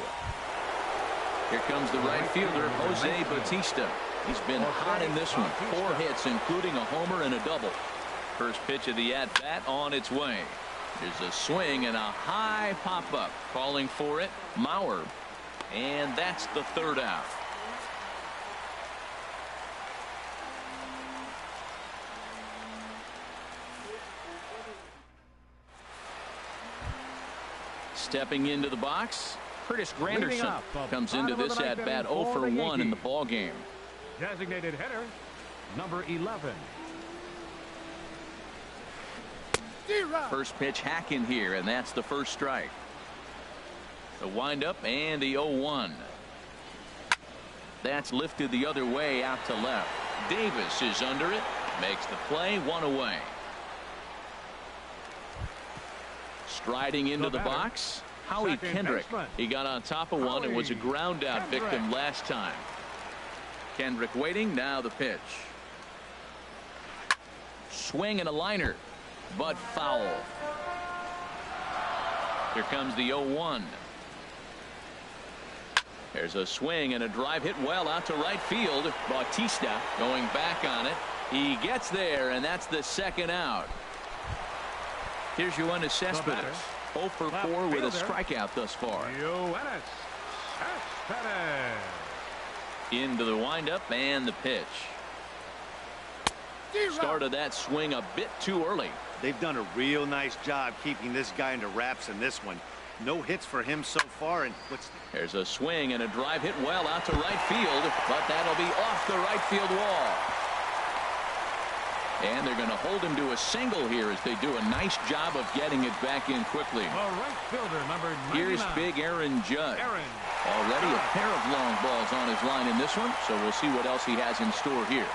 Here comes the right fielder, Jose Bautista. He's been hot in this one. 4 hits, including a homer and a double. First pitch of the at-bat on its way. There's a swing and a high pop-up. Calling for it, Mauer. And that's the 3rd out. Stepping into the box, Curtis Granderson comes into this at-bat 0 for 1 in the ball game. Designated hitter, number 11. First pitch hack in here, and that's the first strike. The windup and the 0-1. That's lifted the other way out to left. Davis is under it, makes the play, 1 away. Striding into the box, Howie Kendrick. He got on top of one and was a ground out victim last time. Kendrick waiting, now the pitch. Swing and a liner, but foul. Here comes the 0-1. There's a swing and a drive hit well out to right field. Bautista going back on it. He gets there, and that's the 2nd out. Here's Yoenis Cespedes, 0 for 4 with a strikeout thus far. Yoenis Cespedes. Into the windup and the pitch. Started that swing a bit too early. They've done a real nice job keeping this guy into wraps in this one. No hits for him so far. And there's a swing and a drive hit well out to right field, but that'll be off the right field wall. And they're going to hold him to a single here as they do a nice job of getting it back in quickly. Right fielder, number 99. Here's big Aaron Judge. Already a pair of long balls on his line in this one, so we'll see what else he has in store here.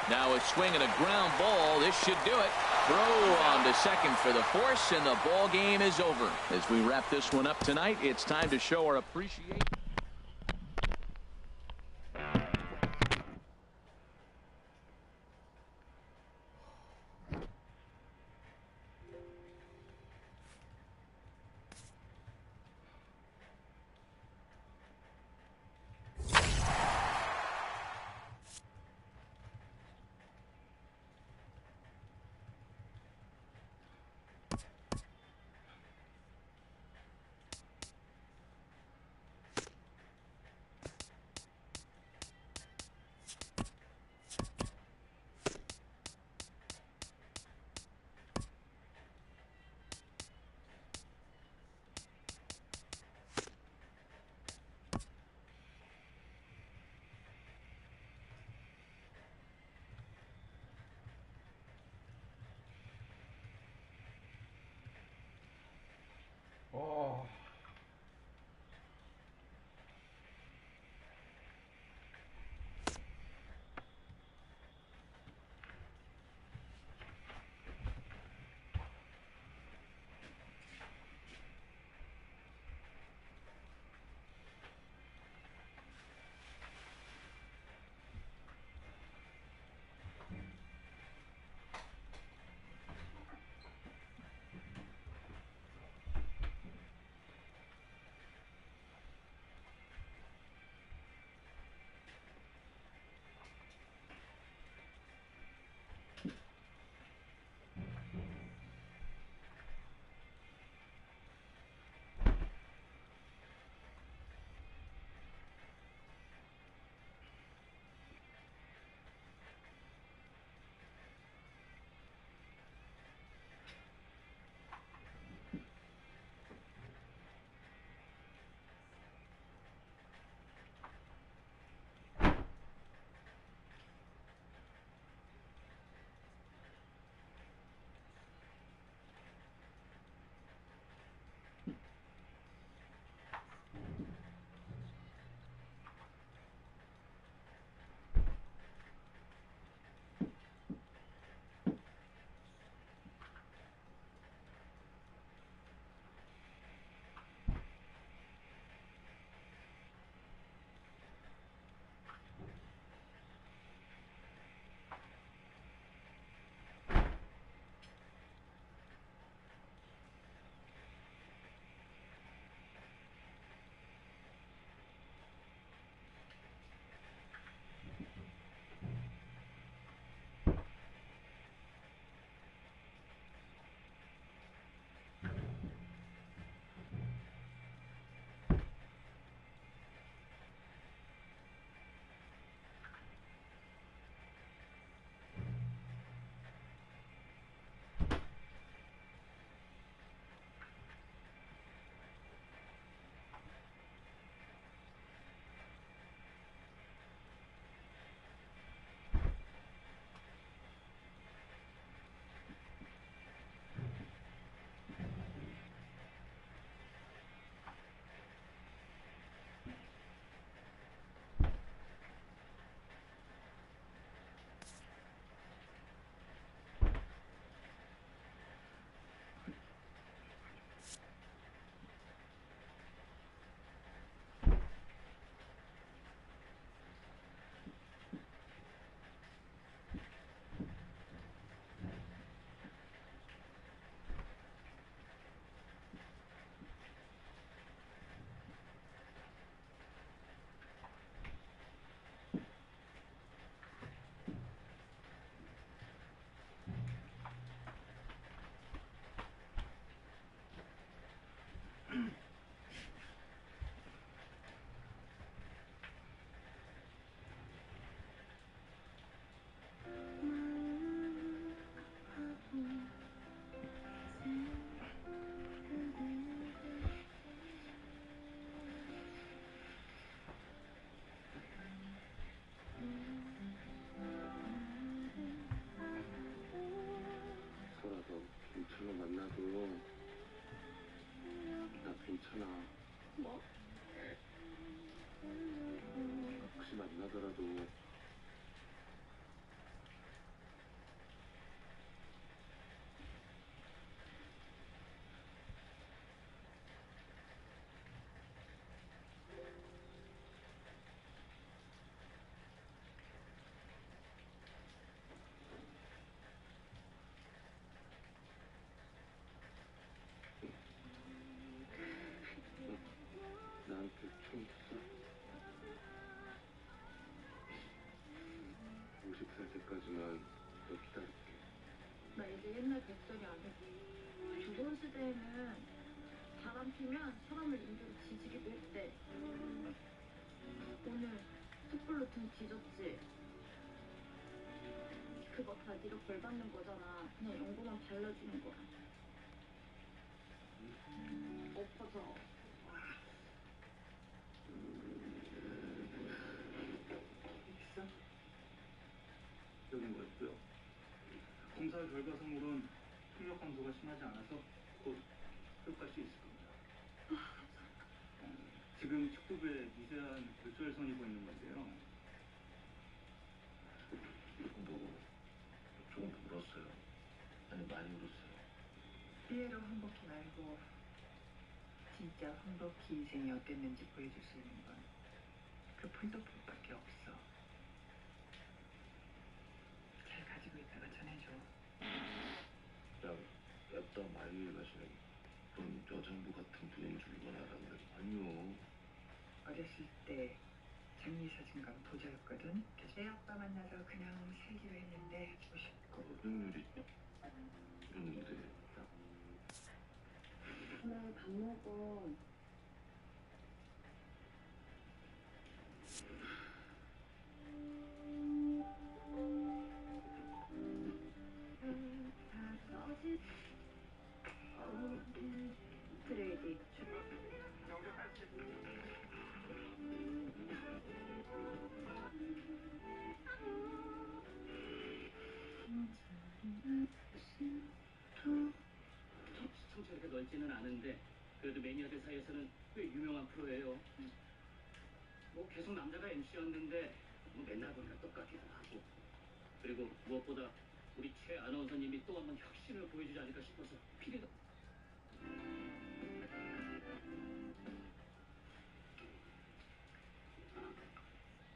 Now a swing and a ground ball. This should do it. Throw on to second for the force, and the ball game is over. As we wrap this one up tonight, it's time to show our appreciation. 적절히 안 했고 조선시대에는 바람 피면 사람을 인대로 뒤지기도 했대. 오늘 숯불로 등 뒤졌지? 그거 다 네가 벌 받는 거잖아. 그냥 연고만 발라주는 거야. 엎어져. 있어? 여긴 뭐였고요. 검사 결과상으론 폭력 강도가 심하지 않아서 곧 회복할 수 있을 겁니다. 지금 측두부에 미세한 골절선이 보이는 건데요. 뭐 조금 울었어요. 아니 많이 울었어요. 피에로 황복희 말고 진짜 황복희 인생이 어땠는지 보여줄 수 있는 건 그 폴더폰밖에 없어. 잘 가지고 있다가 전해줘. 그냥 냅다 많이 가시는 그런 여장부 같은 분인 줄만 알았는데 아니요. 어렸을 때 장미사진관 보자였거든. 애 아빠 만나서 그냥 살기로 했는데 보고 싶고. 횡률이 있는데 오늘 밥 먹어. 트레이드 시청자가 넓지는 않은데 그래도 매니아들 사이에서는 꽤 유명한 프로예요. 뭐 계속 남자가 MC였는데 뭐 맨날 보니까 똑같기도 하고. 그리고 무엇보다 우리 최 아나운서님이 또 한 번 혁신을 보여주지 않을까 싶어서 피디도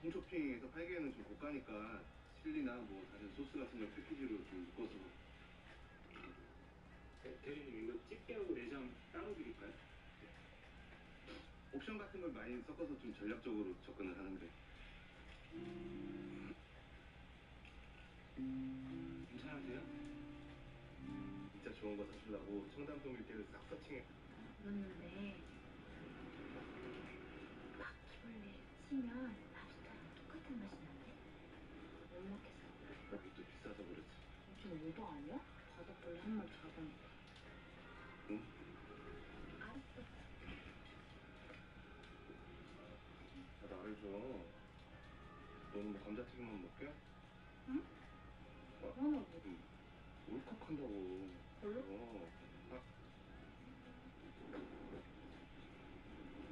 홈쇼핑에서 팔기에는 좀 고가니까 칠리나 뭐 다른 소스 같은 거 패키지로 좀 묶어서. 대리님 이거 집게하고 내장 따로 드릴까요? 옵션 같은 걸 많이 섞어서 좀 전략적으로 접근을 하는데. 괜찮으세요? 진짜 좋은 거 사주려고 청담동 일대를 싹 서칭해. 그랬는데 바퀴벌레 치면 랍스터랑 똑같은 맛이 난대. 못 먹겠어. 여기 또 비싸서 그렇지. 좀 오버 아니야? 바닷벌레 한 마리 잡았는데. 응? 알았어. 나를 줘. 너는 뭐 감자튀김만 먹게? 응? 하나도. 울컥한다고. 별로? 아,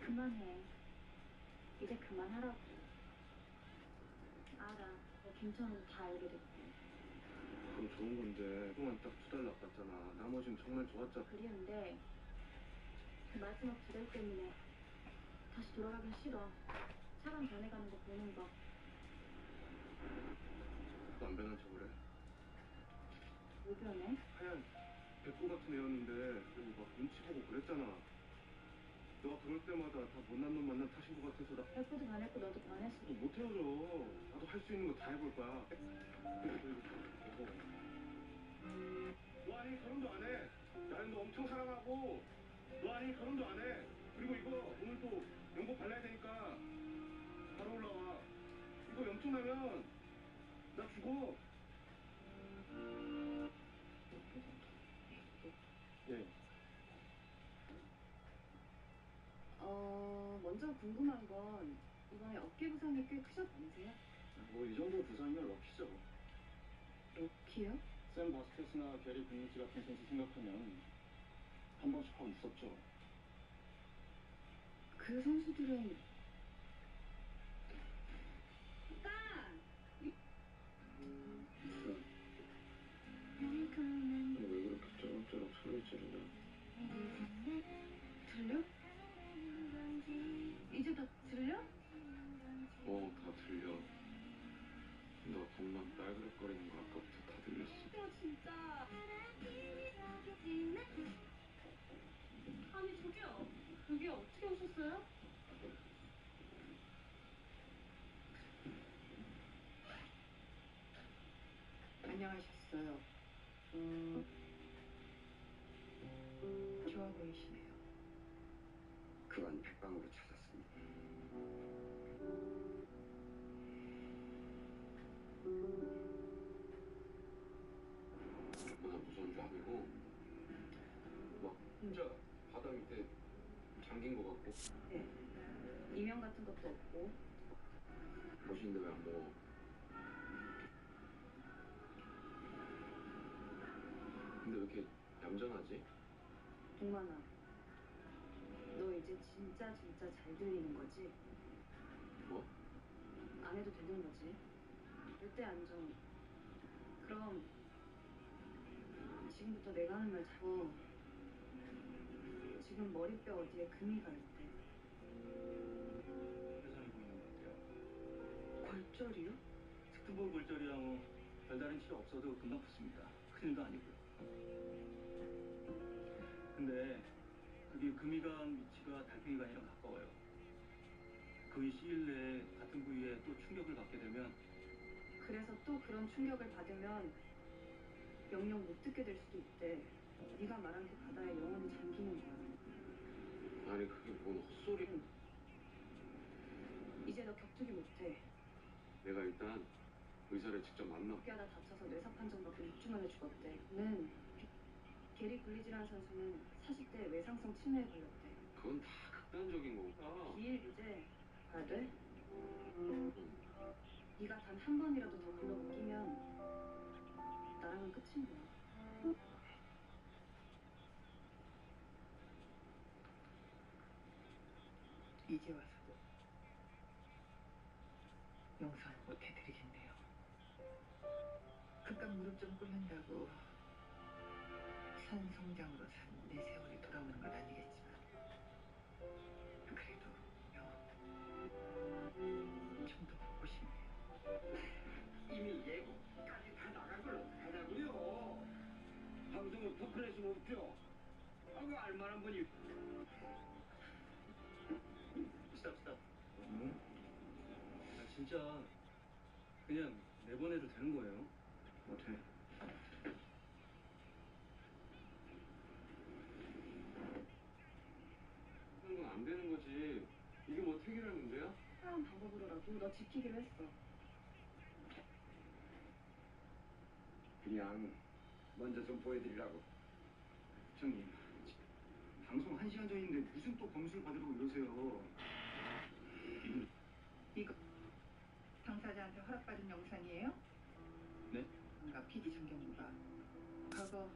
그만해. 이제 그만하라고. 알아. 너 김천우도 다 알게 됐고. 그럼 좋은 건데 그동안 딱 2달 나빴잖아. 나머지는 정말 좋았잖아. 그리운데 마지막 2달 때문에 다시 돌아가긴 싫어. 사람 변해가는 거 보는 거. 안 변한 척을 해. 왜 변해? 하얀 백구 같은 애였는데 그리고 막 눈치 보고 그랬잖아. 너가 그럴 때마다 다 못난 놈 만난 탓인 것 같아서 나 백구도 변했고 너도 변했어. 너 못 헤어져. 나도 할 수 있는 거 다 해볼 거야. 너 아니 결혼도 안 해. 나는 너 엄청 사랑하고. 너 아니 결혼도 안 해. 그리고 이거 오늘 또 연고 발라야 되니까 바로 올라와. 이거 염증 나면 나 죽어. 예. 먼저 궁금한 건 이번에 어깨 부상이 꽤 크셨다면서요? 뭐 이 정도 부상이면 럭키죠. 럭키요? 샘 바스켓이나 게리 빈니지 같은 선수 생각하면 한 번씩 하고 있었죠. 그 선수들은 왜 그렇게 쩌렁쩌렁 소리 지르냐? 들려? 이제 다 들려? 다 들려. 너 겁나 빨그럭거리는 거 아까부터 다 들렸어. 진짜. 아니 저기요. 여기 어떻게 오셨어요? 안녕하셨어요. 좋아 보이시네요. 그건 백방으로 찾았습니다. 그건 무서운 줄 아니고 막 혼자 바다 밑에 잠긴 것 같고. 네. 이명 같은 것도 없고. 멋있는데 왜 안 먹어? 근데 왜 이렇게 얌전하지? 동만아, 너 이제 진짜 잘 들리는 거지? 뭐? 안 해도 되는 거지? 절대 안정. 그럼 지금부터 내가 하는 말 잡고. 지금 머리뼈 어디에 금이 가 있대. 훼손이 보이는 것 같아요. 골절이요? 특수부 골절이야 뭐 별다른 치료 없어도 금방 붓습니다. 큰일도 아니고요. 근데 그게 금이 간 위치가 달팽이관이랑 가까워요. 그 시일 내에 같은 부위에 또 충격을 받게 되면 그래서 또 그런 충격을 받으면 영영 못 듣게 될 수도 있대. 네가 말한 그 바다에 영원히 잠기는 거야. 아니 그게 뭔 헛소리. 이제 너 격투기 못해. 내가 일단 의사를 직접 만나. 어깨하다 다쳐서 뇌사 판정받고 6주 만에 죽었대. 는 게리 굴리지라는 선수는 40대 외상성 치매에 걸렸대. 그건 다 극단적인 거구나. 이일 이제 봐야 돼? 네가 단 한 번이라도 더 글러브 끼면 나랑은 끝인 거야. 이제 와서도 용서 못 해드리겠네요. 그깟 무릎 좀 꿇는다고 산송장으로 산 내 세월이 돌아오는 건 아니겠지만 그래도 좀 더 보고 싶네요. 이미 예고까지 다 나간 걸로 가자고요. 방송은 토크레스 못죠. 아그 알만한 분이. 스탑. 진짜 그냥 내보내도 되는 거예요? 못해. 하는 건 안 되는 거지. 이게 뭐 택이라는 문제야? 특별한 방법으로라도 너 지키기로 했어. 그냥 먼저 좀 보여드리라고. 형님, 방송 1시간 전인데 무슨 또 검수를 받으라고 이러세요. 이거 당사자한테 허락받은 영상이에요? 네? 뭔가 PD 정경부가 과거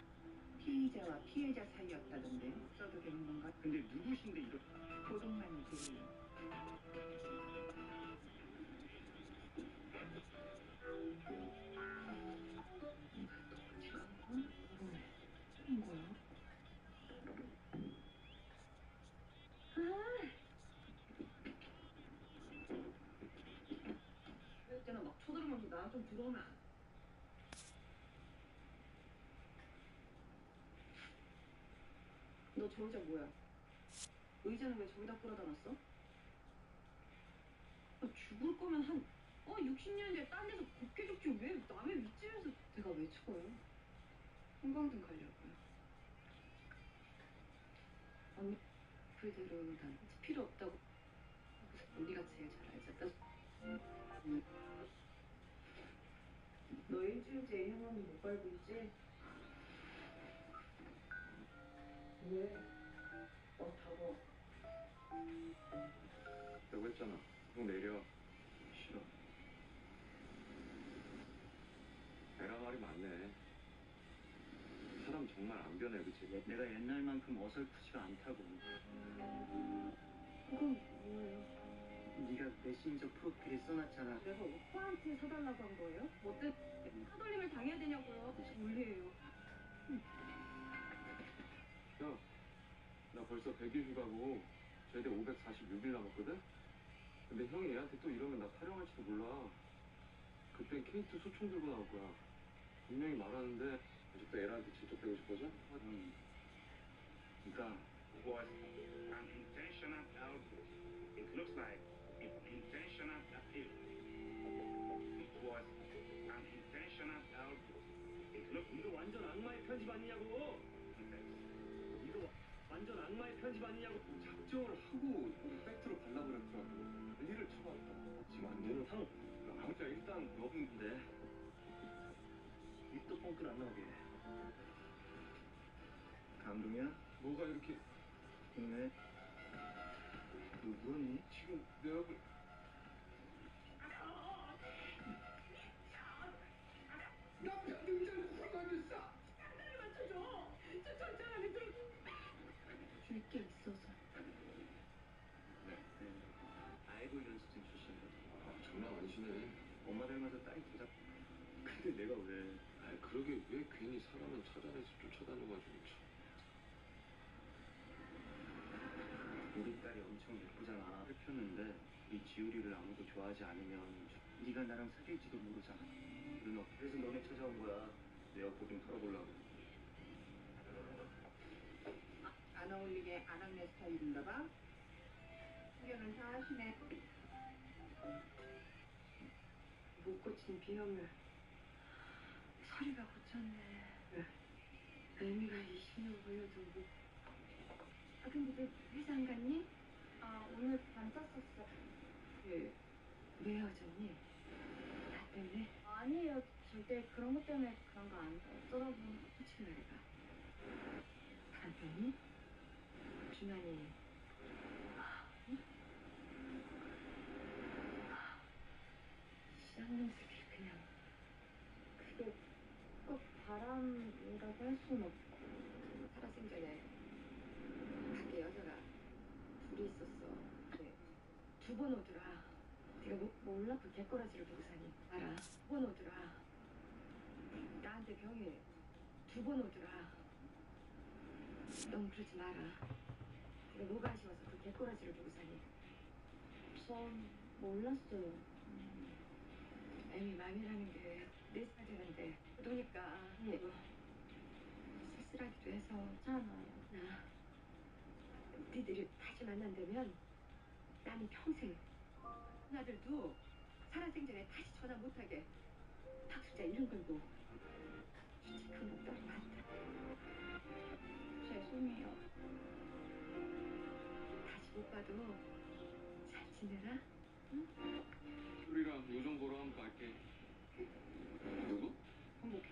피의자와 피해자 사이였다던데 써도 되는 건가? 근데 누구신데 이렇게 보도만들이 뭐야? 이럴 때는 막 쳐들으면서 나랑 좀 들어오면 안. 너 저 의자 뭐야? 의자는 왜 저기다 끌어다 놨어? 죽을 거면 60년 뒤에 딴 데서 곱게 죽지 왜 남의 윗집에서. 내가 왜 죽어요? 형광등 가려고요. 언니 그대로 난 필요 없다고. 우리가 제일 잘 알잖아. 너 일주일째 형광등 못 밟고 있지? 왜? 타고. 내가 했잖아. 형 내려. 싫어. 내가 말이 맞네. 사람 정말 안 변해, 그치? 내가 옛날만큼 어설프지가 않다고. 그건 뭐예요? 네가 메신저 프로필에 써놨잖아. 내가 오빠한테 사달라고 한 거예요? 뭐 때문에 사돌림을 당해야 되냐고요? 원래예요. 야, 나 벌써 100일 휴가고 제대 546일 남았거든? 근데 형이 얘한테 또 이러면 나 타령할지도 몰라. 그땐 K2 소총 들고 나올 거야. 분명히 말하는데 아직도 애한테 질척대고 싶어서? 그러니까 was an intentional outburst. It looks like an intentional appeal. It was an intentional outburst. It looks. 이거 완전 악마의 편집 아니냐고. Confess. 이거 완전 악마의 편집 아니냐고 작정을 하고 팩트로 발라버렸더라고. 난리를 쳐봤다. 지금 안 되는 형. 아무튼 일단 너인데 입도 뻥끗 안 나오게. 감동이야? 뭐가 이렇게 있네? 너 울었니? 지금 내 얼굴 남자 등장 굴러다녔어. 장난을 맞춰줘. 저 전장안에 들어. 줄 게 있어서. 알고 이런 수준 출신이다. 아, 장난 아니시네. 엄마 닮아서 딸이 도작. 근데 내가 왜? 아, 그러게 왜 괜히 사람을 찾아내서 쫓아다녀가지고 참. 우리 딸이 엄청 예쁘잖아. 펴는데 이 지우리를 아무도 좋아하지 않으면 네가 나랑 사귈지도 모르잖아. 누나, 그래서 너네 찾아온 거야. 내 옆구 좀 털어보려고. 안 어울리게 아낙네 스타일인가 봐. 훈련은 다 하시네. 못 고친 비염을 서리가 고쳤네. 애미가 20년 걸려도 못. 아 근데 너 회사 안 갔니? 아 오늘 밤 잤었어. 왜 헤어졌니? 나 때문에? 아니에요. 절대 그런 것 때문에 그런 거 안 어쩌라고. 솔직히 말해봐. 남편이? 준환이 쌍놈새끼 그냥. 그게 꼭 바람이라고 할 순 없고. 살아생전에 밖에 여자가 둘이 있었어. 네. 두 번 오더라. 네가 몰라? 그 개꼬라지를 보고 사니 알아? 두 번 오더라. 나한테 병에 두 번 오더라. 넌 그러지 마라. 네가 뭐가 아쉬워서 그 개꼬라지를 보고 사니. 전 몰랐어요. 애미 맘이라는 게 4살 되는데 그러니까 아이고 쓸쓸하기도 해서 괜찮아요. 나 니들이 다시 만난다면 나는 평생 나들도 살아생전에 다시 전화 못하게 박수자 이런 걸고 주책한 것들이 많다. 죄송해요. 다시 못 봐도 잘 지내라. 우리랑 요정 보러 한번 갈게. 누구? 황복희.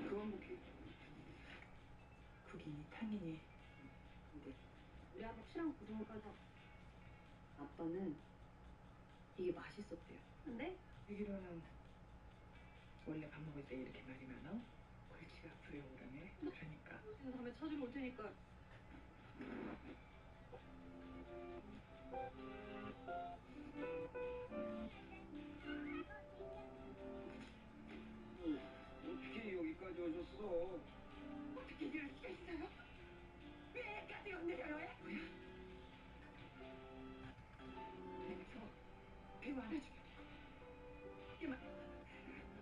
그 황복희. 국인이 탕인이. 근데 우리 아빠 피랑 고등어 가자. 아빠는 이게 맛있었대요. 근데 알기로는 원래 밥 먹을 때 이렇게 말이 많아? 골치가 아프려 그러네. 그러니까 다음에 찾으러 올 테니까. 어떻게 여기까지 오셨어? 어떻게 이럴 수가 있어요? 왜 애까지 건드려요? 뭐야? 내서 배우 하나 주면 이만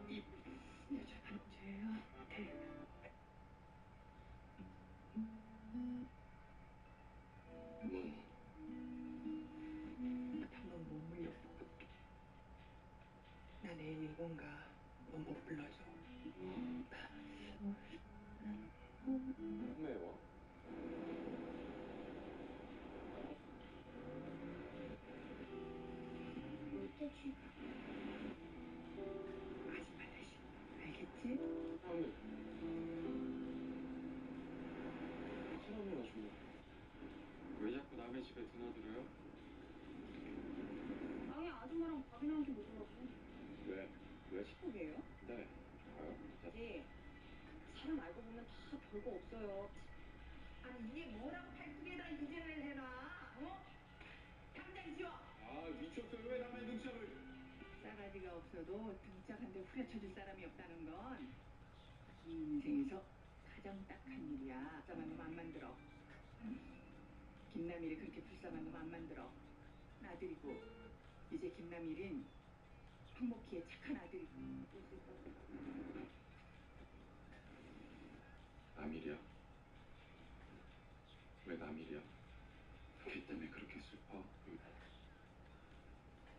이 여자는 죄예요. 방금 못 물렸어. 나 내일 일본 가. 너 못 불러줘. 매워? 물태취. 하지 말라시. 알겠지? 사람이 사람이 아줌마. 왜 자꾸 남의 집에 드나들어요? 아니 아줌마랑 밥이나 한 끼 먹으려고. 왜? 왜? 친구예요? 네. 좋아요. 지 사람 알고 보면 다 별거 없어요. 아니 이게 뭐라고 팔뚝에다 인증을 해놔? 어? 당장 지워. 아, 미쳤어요. 왜 남의 등짝을? 싸가지가 없어도 등짝한테 후려쳐줄 사람이 없다는 건 인생에서 가장 딱한 일이야. 불쌍한 놈 안 만들어. 김남일이 그렇게 불쌍한 놈 안 만들어. 아들이고 이제 김남일은 황목희의 착한 아들이고. 남일이야. 왜 남일이야? 걔 때문에 그렇게 슬퍼?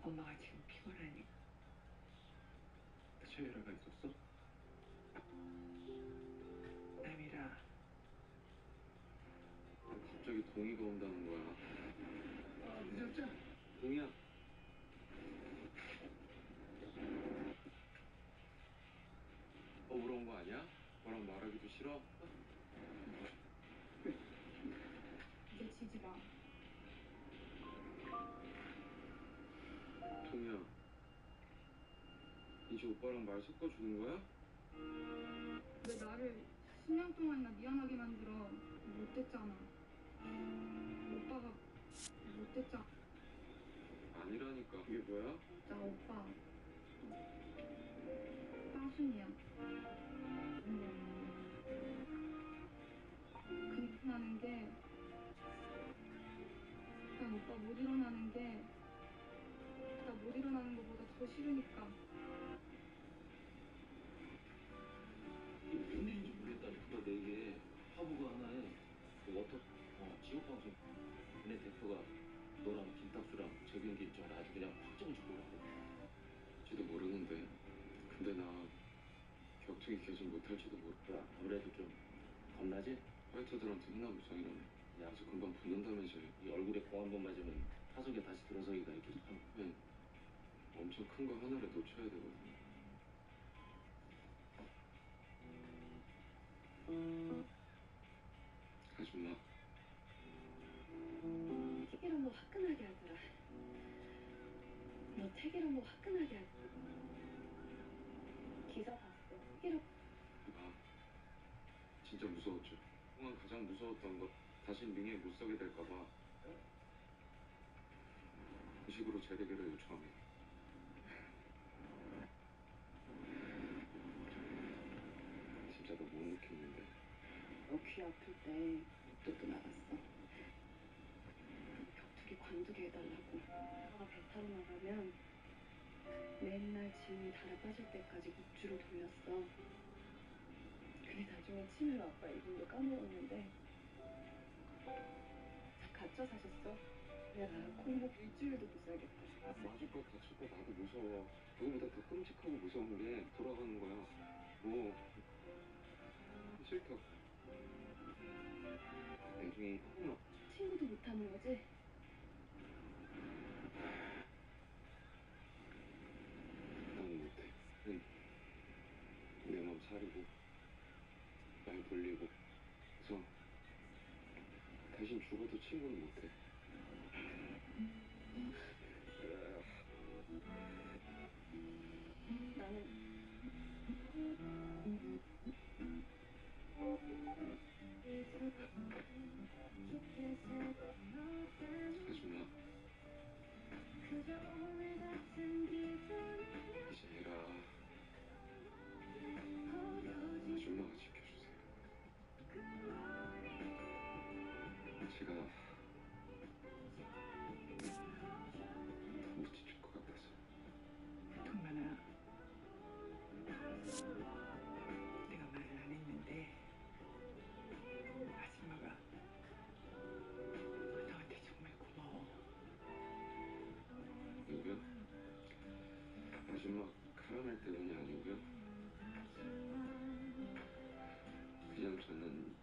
엄마가 지금 피곤하니. 최애라가 있었어? 남일아, 동이가 온다는 거야. 아, 늦었죠? 동이야. 보러 온 거 아니야? 너랑 말하기도 싫어? 이제 지지 마. 동이야. 이제 오빠랑 말 섞어주는 거야? 왜 나를 10년 동안이나 미안하게 만들어. 못됐잖아. 오빠가 못됐잖아. 아니라니까. 그게 뭐야? 나 오빠 빵순이야. 나는 게 난 오빠 못 일어나는 게 나 못 일어나는 것보다 더 싫으니까. 이게 웬일인지 모르겠다니까. 내게 화보가 하나에 그 지역방송 내 대표가 너랑 김탁수랑 재경기 일정을 아주 그냥 확정을 짓고 오라고. 지도 모르는데. 근데 나 격투기 계속 못할지도 모르고. 야, 아무래도 좀 겁나지? 파이터들한테 흔한 무상이라며. 야, 그래서 금방 붙는다면서요. 이 얼굴에 공 한 번 맞으면 타석에 다시 들어서기가 이렇게 참. 네. 엄청 큰 거 하나를 놓쳐야 되거든. 아줌마. 태기랑 뭐 화끈하게 하더라. 너 태기랑 뭐 화끈하게 하더라. 기사 봤어. 태기랑 아, 진짜 무서웠죠. 그동안 가장 무서웠던 거 다시 링에 못 서게 될까봐 그 식으로 재대결을 요청합니다. 진짜 너 못 느꼈는데. 너 귀 아플 때 목도도 나갔어. 격투기 관두게 해달라고. 아빠가 배 타러 나가면 맨날 지훈이 달아 빠질 때까지 목줄을 돌렸어. 근데 나중에 치매로 아빠 이름도 까먹었는데 갇혀 사셨어. 내가 콩목 일주일도 못 살겠다. 맞을 거 다칠 거 나도 무서워. 그거보다 더 끔찍하고 무서운 게 돌아가는 거야. 뭐 싫다고. 나중에 친구도 못하는 거지? 나는 못해. 내 마음 사리고 말 돌리고 그래서 대신 죽어도 친구는 못해. 나는 아줌마. 이제 얘가 아줌마가 지켜주세요. 제가 못 지킬 것 같아서. 동만아, 내가 말을 안 했는데 아줌마가 너한테 정말 고마워. 이거요? 아줌마 카라멜 때문이 아니고요. 그냥 저는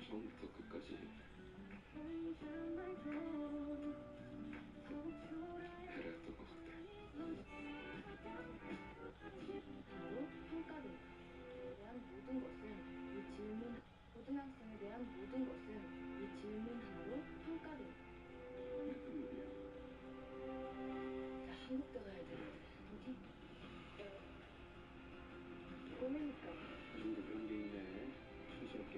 처음부터 끝까지 배려했던 것 같아요. 바로 평가를 대한 모든 것을 이 질문 고등학생에 대한 모든 것을 이 질문 하나로 평가를. 나 한국대 가야 되는데 어디? 꿈이니까. 이 정도 그런 게 있네. 촌스럽게.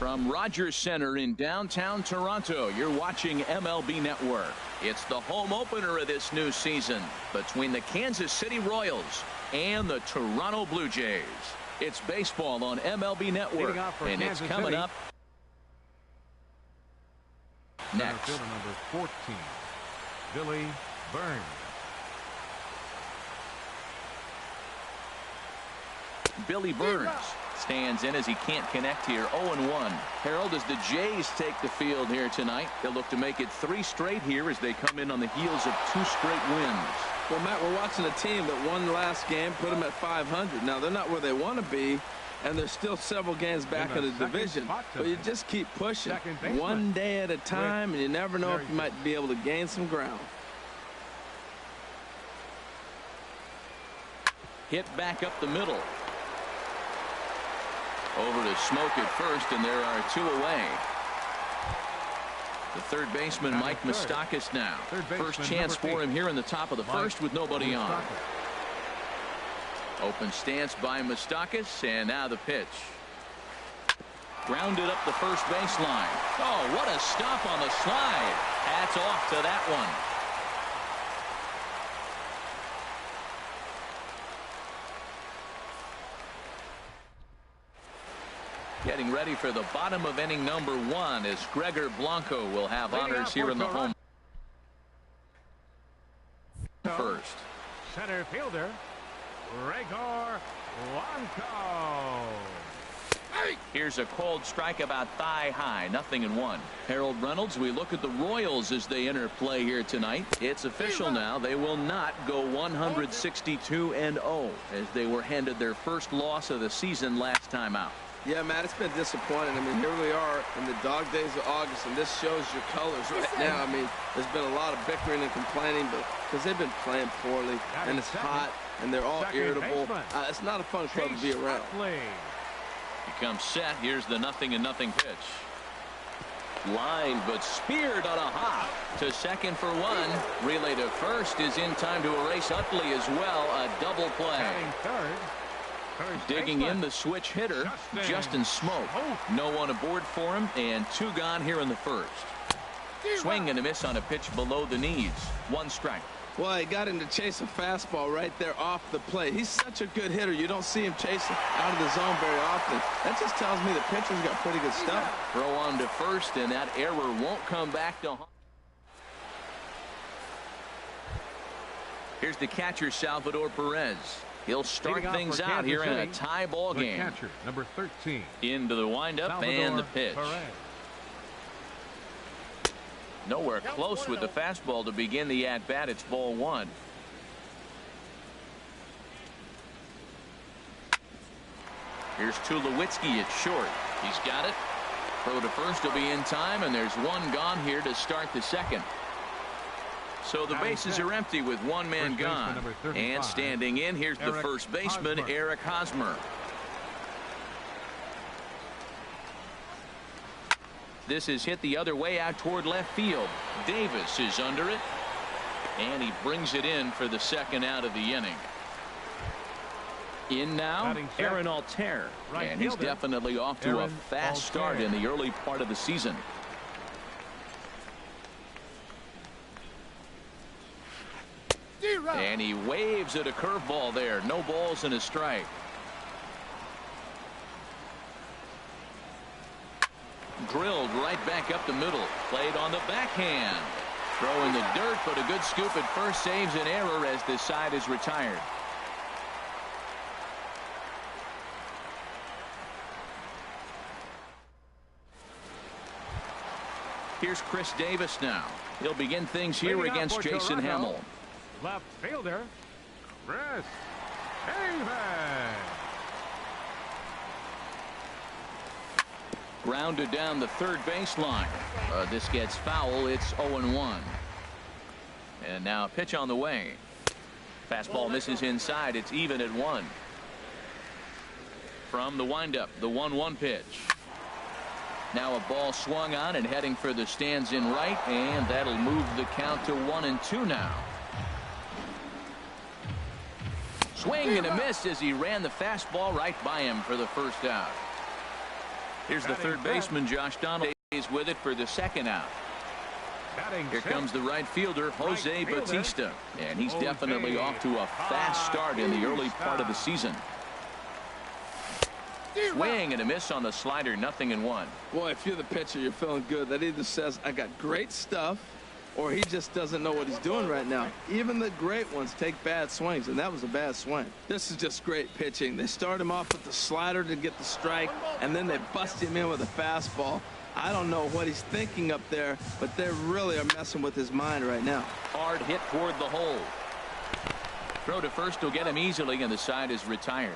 From Rogers Center in downtown Toronto, you're watching MLB Network. It's the home opener of this new season between the Kansas City Royals and the Toronto Blue Jays. It's baseball on MLB Network, and it's coming up next. Number 14, Billy Burns. Billy Burns stands in as he can't connect here. 0-1. Harold, as the Jays take the field here tonight, they'll look to make it 3 straight here as they come in on the heels of 2 straight wins. Well, Matt, we're watching a team that won last game, put them at 500. Now, they're not where they want to be, and there's still several games back in the division. But you just keep pushing one day at a time, and you never know if you might be able to gain some ground. Hit back up the middle. Over to Smoke at first, and there are 2 away. The third baseman, Mike Moustakas, now. First chance for him here in the top of the first with nobody on. Open stance by Moustakas, and now the pitch. Grounded up the first baseline. Oh, what a stop on the slide. Hats off to that one. Getting ready for the bottom of inning number 1 as Gregor Blanco will have honors here in the home first. Center fielder, Gregor Blanco. Here's a cold strike about thigh high, 0-1. Harold Reynolds, we look at the Royals as they enter play here tonight. It's official now. They will not go 162-0 as they were handed their first loss of the season last time out. Yeah, Matt, it's been disappointing. I mean, here we are in the dog days of August, and this shows your colors right now. I mean, there's been a lot of bickering and complaining, but because they've been playing poorly, and it's hot, and they're all irritable. It's not a fun club to be around. He comes set. Here's the 0-0 pitch. Line, but speared on a hop to second for 1. Relay to first is in time to erase Utley as well. A double play. Digging in the switch hitter, Justin Smoke. No one aboard for him, and 2 gone here in the first. Swing and a miss on a pitch below the knees. 1 strike. Well, he got him to chase a fastball right there off the plate. He's such a good hitter. You don't see him chasing out of the zone very often. That just tells me the pitcher's got pretty good stuff. Throw on to first, and that error won't come back to home. Here's the catcher, Salvador Perez. He'll start things out here in a tie ball game. Catcher, number 13. Into the windup and the pitch. Nowhere close with the fastball to begin the at-bat. It's ball 1. Here's Tulowitzki at short. He's got it. Throw to first will be in time, and there's 1 gone here to start the second. So the bases are empty with 1 man gone. And standing in, here's the first baseman, Eric Hosmer. This is hit the other way out toward left field. Davis is under it, and he brings it in for the second out of the inning. In now, Aaron Altair, and he's definitely off to a fast start in the early part of the season. And he waves at a curveball there. No balls and a strike. Drilled right back up the middle. Played on the backhand. Throw in the dirt, but a good scoop at first saves an error as this side is retired. Here's Chris Davis now. He'll begin things here against Jason Hamill. Left fielder, Chris Davis. Grounded down the third baseline. This gets foul. It's 0-1. And now a pitch on the way. Fastball misses inside. It's even at 1. From the windup, the 1-1 pitch. Now a ball swung on and heading for the stands in right, and that'll move the count to 1-2 now. Swing and a miss as he ran the fastball right by him for the first out. Here's the third baseman, Josh Donald, stays with it for the second out. Here comes the right fielder, Jose Bautista, and he's definitely off to a fast start in the early part of the season. Swing and a miss on the slider, 0-1. Boy, if you're the pitcher, you're feeling good. That either says I got great stuff, or he just doesn't know what he's doing right now. Even the great ones take bad swings, and that was a bad swing. This is just great pitching. They start him off with the slider to get the strike, and then they bust him in with a fastball. I don't know what he's thinking up there, but they really are messing with his mind right now. Hard hit toward the hole. Throw to first will get him easily, and the side is retired.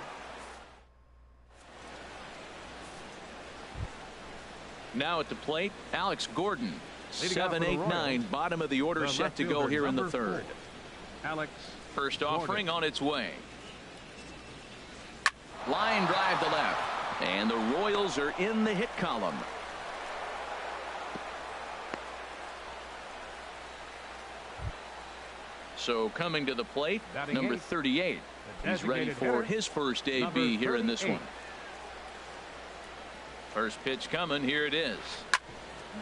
Now at the plate, Alex Gordon. 7, 8, 9, bottom of the order, set to go here in the third. Alex First offering on its way. Line drive to left, and the Royals are in the hit column. So coming to the plate, number 38. He's ready for his first AB here in this one. First pitch coming, here it is.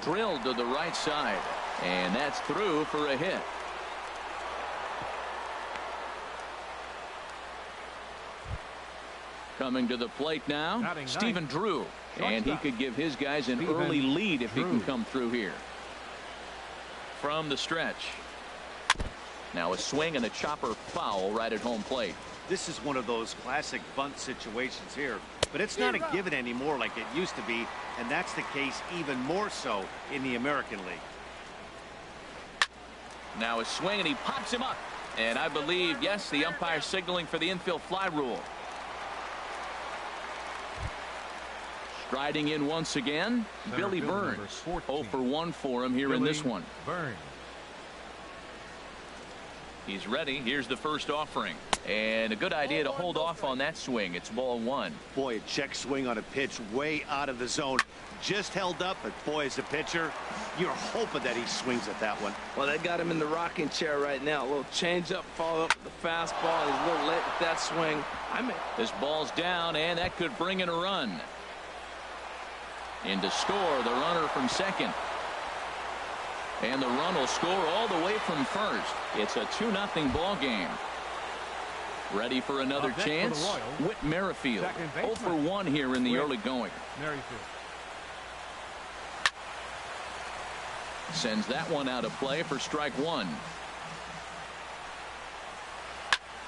Drilled to the right side, and that's through for a hit. Coming to the plate now, Stephen Drew, and he could give his guys an early lead if he can come through here. From the stretch. Now a swing and a chopper foul right at home plate. This is one of those classic bunt situations here, but it's not a given anymore like it used to be, and that's the case even more so in the American League. Now a swing, and he pops him up, and I believe, yes, the umpire signaling for the infield fly rule. Striding in once again, Billy Burns. 0 for 1 for him here in this one. Burns. He's ready. Here's the first offering, and a good idea to hold off on that swing. It's ball 1. Boy, a check swing on a pitch way out of the zone. Just held up, but boy, as a pitcher, you're hoping that he swings at that one. Well, they got him in the rocking chair right now. A little change up, follow up with the fastball. He's a little late with that swing. This ball's down, and that could bring in a run. In to score, the runner from second. And the run will score all the way from first. It's a 2-0 ball game. Ready for another chance? Whit Merrifield. 0 for 1 here in the early going. Merrifield. Sends that one out of play for strike 1.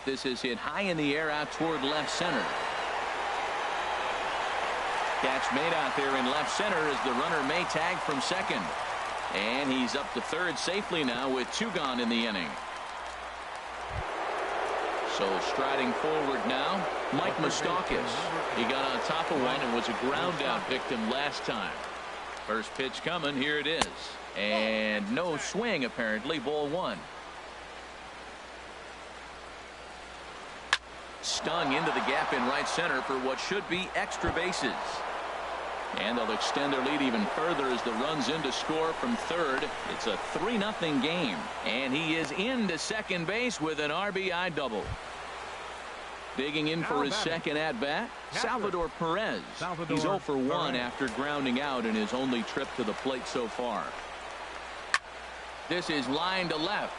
This is hit high in the air out toward left center. Catch made out there in left center as the runner may tag from second. And he's up to third safely now with 2 gone in the inning. So striding forward now, Mike Moustakas. He got on top of one and was a ground out victim last time. First pitch coming, here it is. And no swing apparently, ball 1. Stung into the gap in right center for what should be extra bases. And they'll extend their lead even further as the run's in to score from third. It's a 3-0 game, and he is into second base with an RBI double. Digging in for his second at bat, Salvador Perez. He's 0 for 1 after grounding out in his only trip to the plate so far. This is line to left.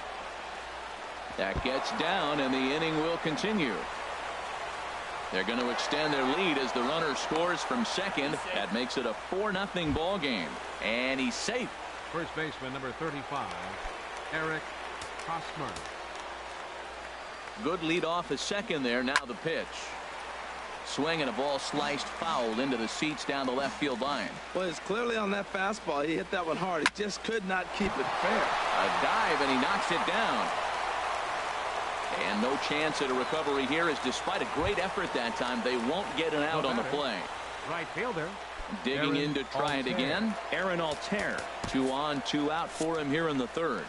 That gets down, and the inning will continue. They're going to extend their lead as the runner scores from second. That makes it a 4-0 ball game, and he's safe. First baseman number 35, Eric Hosmer. Good lead off at second there. Now the pitch. Swing and a ball sliced foul into the seats down the left field line. Well, it's clearly on that fastball. He hit that one hard. He just could not keep it fair. A dive, and he knocks it down. And no chance at a recovery here, as despite a great effort that time, they won't get an out on the play. Right fielder. Digging in to try it again, Aaron Altair. 2 on, 2 out for him here in the third.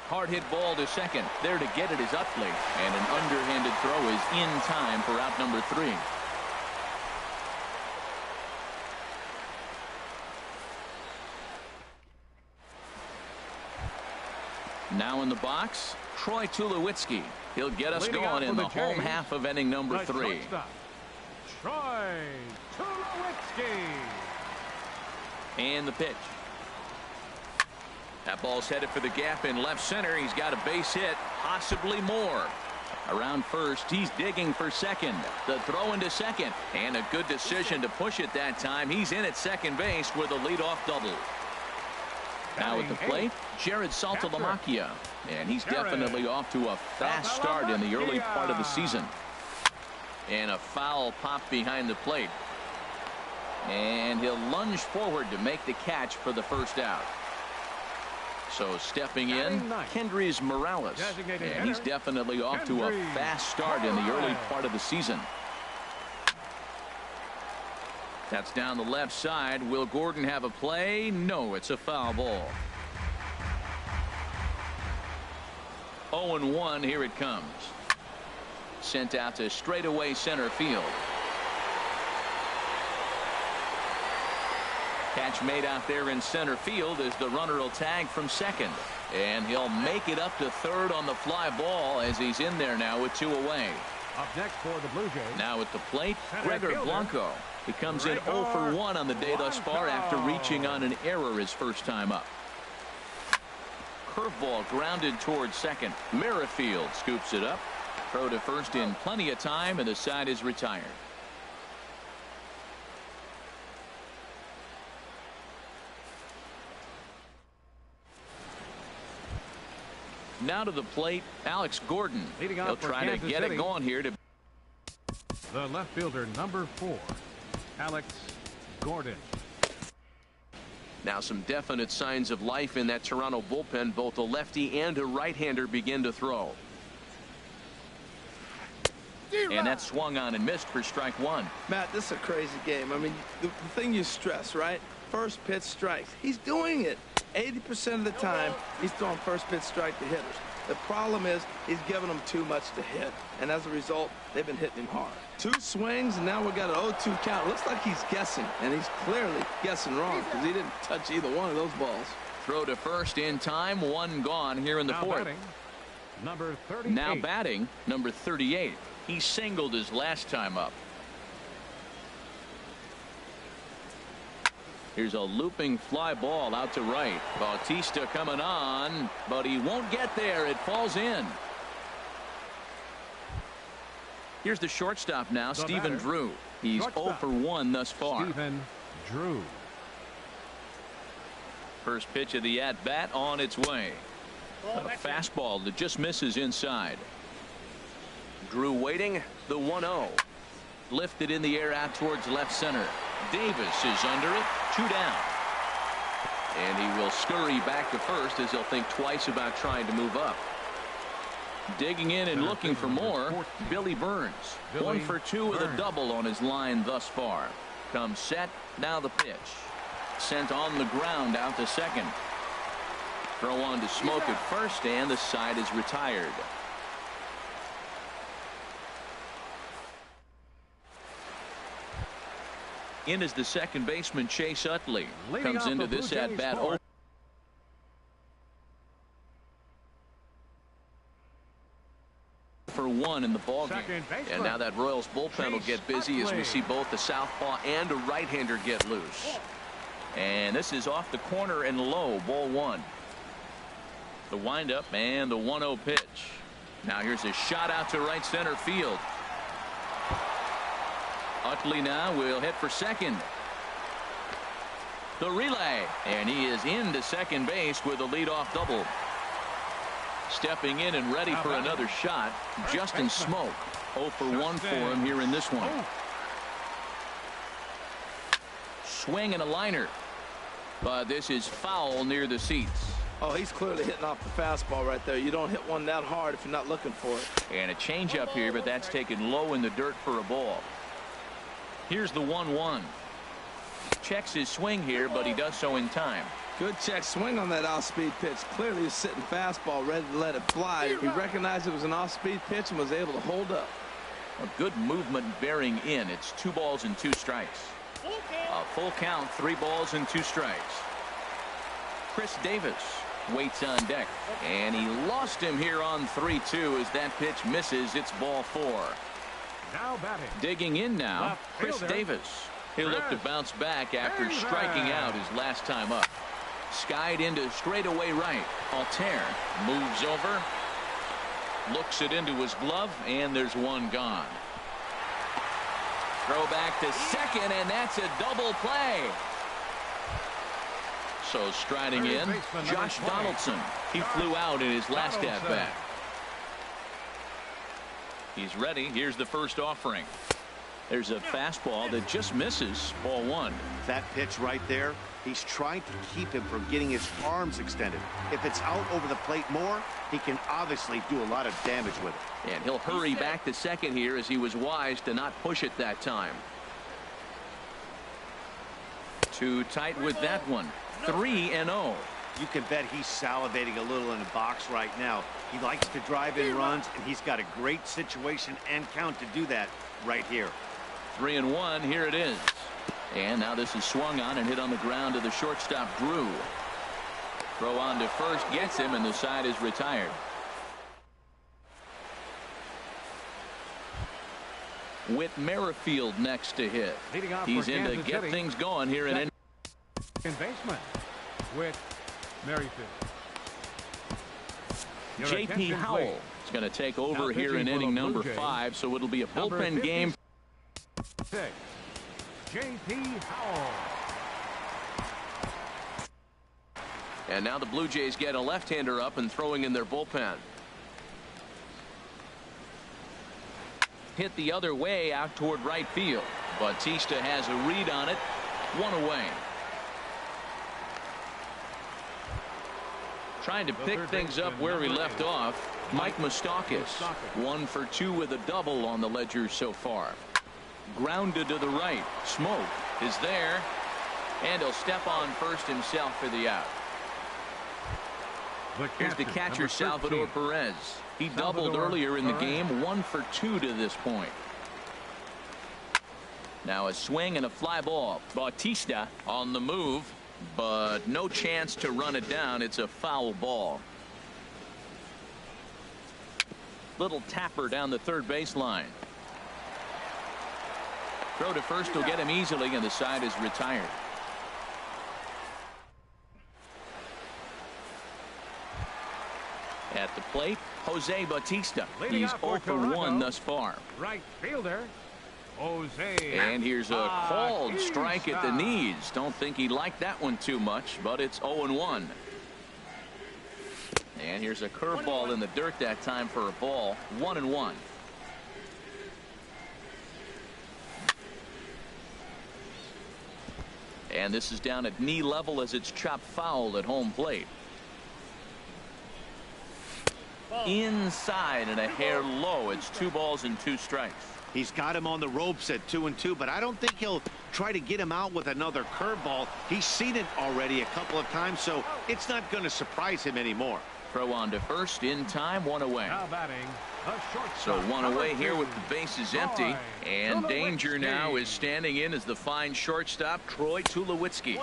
Hard hit ball to second. There to get it is Utley, and an underhanded throw is in time for out number 3. Now in the box, Troy Tulowitzki. He'll get us going in the home half of inning number 3. Troy Tulowitzki. And the pitch. That ball's headed for the gap in left center. He's got a base hit, possibly more. Around first, he's digging for second. The throw into second, and a good decision to push it that time. He's in at second base with a leadoff double. Now at the plate, Jared Saltalamacchia, and he's definitely off to a fast start in the early part of the season. And a foul pop behind the plate. And he'll lunge forward to make the catch for the first out. So stepping in, Kendrys Morales, and he's definitely off to a fast start in the early part of the season. That's down the left side. Will Gordon have a play? No, it's a foul ball. 0-1, here it comes. Sent out to straightaway center field. Catch made out there in center field as the runner will tag from second. And he'll make it up to third on the fly ball as he's in there now with 2 away. Up next for the Blue Jays. Now at the plate, Gregor Blanco. He comes in 0 for 1 on the day thus far after reaching on an error his first time up. Curveball grounded towards second. Merrifield scoops it up. Throw to first in plenty of time, and the side is retired. Now to the plate, Alex Gordon. He'll try to get it going here. The left fielder, number 4, Alex Gordon. Now some definite signs of life in that Toronto bullpen. Both a lefty and a right-hander begin to throw. And that swung on and missed for strike 1. Matt, this is a crazy game. I mean, the thing you stress, right? First pitch strikes. He's doing it. 80% of the time, he's throwing first pitch strike to hitters. The problem is he's giving them too much to hit. And as a result, they've been hitting him hard. 2 swings, and now we got an 0-2 count. Looks like he's guessing, and he's clearly guessing wrong because he didn't touch either one of those balls. Throw to first in time. 1 gone here in the 4th. Batting, number 38. Now batting, number 38. He singled his last time up. Here's a looping fly ball out to right. Bautista coming on, but he won't get there. It falls in. Here's the shortstop now, Stephen Drew. He's 0 for 1 thus far. Stephen Drew. First pitch of the at-bat on its way. A fastball that just misses inside. Drew waiting, the 1-0. Lifted in the air out towards left center. Davis is under it, 2 down. And he will scurry back to first as he'll think twice about trying to move up. Digging in and looking for more, Billy Burns. 1 for 2 with a double on his line thus far. Comes set, now the pitch. Sent on the ground out to second. Throw on to Smoke at first, and the side is retired. In is the second baseman, Chase Utley. Comes into this at-bat 0 for 1 in the ballgame. And now that Royals bullpen will get busy as we see both the southpaw and a right-hander get loose. And this is off the corner and low, ball 1. The windup and the 1-0 pitch. Now here's a shot out to right center field. Utley now will hit for second. The relay, and he is into second base with a leadoff double. Stepping in and ready for another shot, Justin Smoak. 0 for 1 for him here in this one. Swing and a liner, but this is foul near the seats. Oh, he's clearly hitting off the fastball right there. You don't hit one that hard if you're not looking for it. And a changeup here, but that's taken low in the dirt for a ball. Here's the 1-1. Checks his swing here, but he does so in time. Good check swing on that off-speed pitch. Clearly he's sitting fastball ready to let it fly. He recognized it was an off-speed pitch and was able to hold up. A good movement bearing in. It's 2 balls and 2 strikes. A full count, 3 balls and 2 strikes. Chris Davis waits on deck. And he lost him here on 3-2 as that pitch misses. It's ball 4. Now batting. Digging in now, Left Chris fielder. Davis. He'll look to bounce back after striking out his last time up. Skied into straightaway right. Altair moves over, looks it into his glove, and there's one gone. Throw back to second, and that's a double play. So striding in, Josh Donaldson. He flew out in his last at bat. He's ready. Here's the first offering. There's a fastball that just misses. Ball 1. That pitch right there, he's trying to keep him from getting his arms extended. If it's out over the plate more, he can obviously do a lot of damage with it. And he'll hurry back to second here as he was wise to not push it that time. Too tight with that one. 3-0. You can bet he's salivating a little in the box right now. He likes to drive in runs, and he's got a great situation and count to do that right here. 3-1. Here it is. And now this is swung on and hit on the ground to the shortstop, Drew. Throw on to first, gets him, and the side is retired. With Merrifield next to hit. He's in to get things going here in basement with Merrifield. J.P. Howell is going to take over here in inning number 5, so it'll be a bullpen game. J.P. Howell. And now the Blue Jays get a left-hander up and throwing in their bullpen. Hit the other way out toward right field. Bautista has a read on it. 1 away. Trying to pick things up where he left off. Mike Moustakas 1 for 2 with a double on the ledger so far. Grounded to the right. Smoke is there, and he'll step on first himself for the out. Here's the catcher, Salvador Perez. He doubled earlier in the game. 1 for 2 to this point. Now a swing and a fly ball. Bautista on the move, but no chance to run it down. It's a foul ball. Little tapper down the third baseline. Throw to first will get him easily, and the side is retired. At the plate, Jose Bautista. He's 0 for 1 thus far. Right fielder, Jose. And here's a called strike at the knees. Don't think he liked that one too much, but it's 0-1. And here's a curveball in the dirt that time for a ball. 1-1. And this is down at knee level as it's chopped foul at home plate. Inside and a hair low. It's 2 balls and 2 strikes. He's got him on the ropes at 2-2, but I don't think he'll try to get him out with another curveball. He's seen it already a couple of times, so it's not going to surprise him anymore. Throw on to first in time. 1 away. Now batting, so 1 away here with the bases empty, and danger now is standing in as the fine shortstop, Troy Tulowitzki.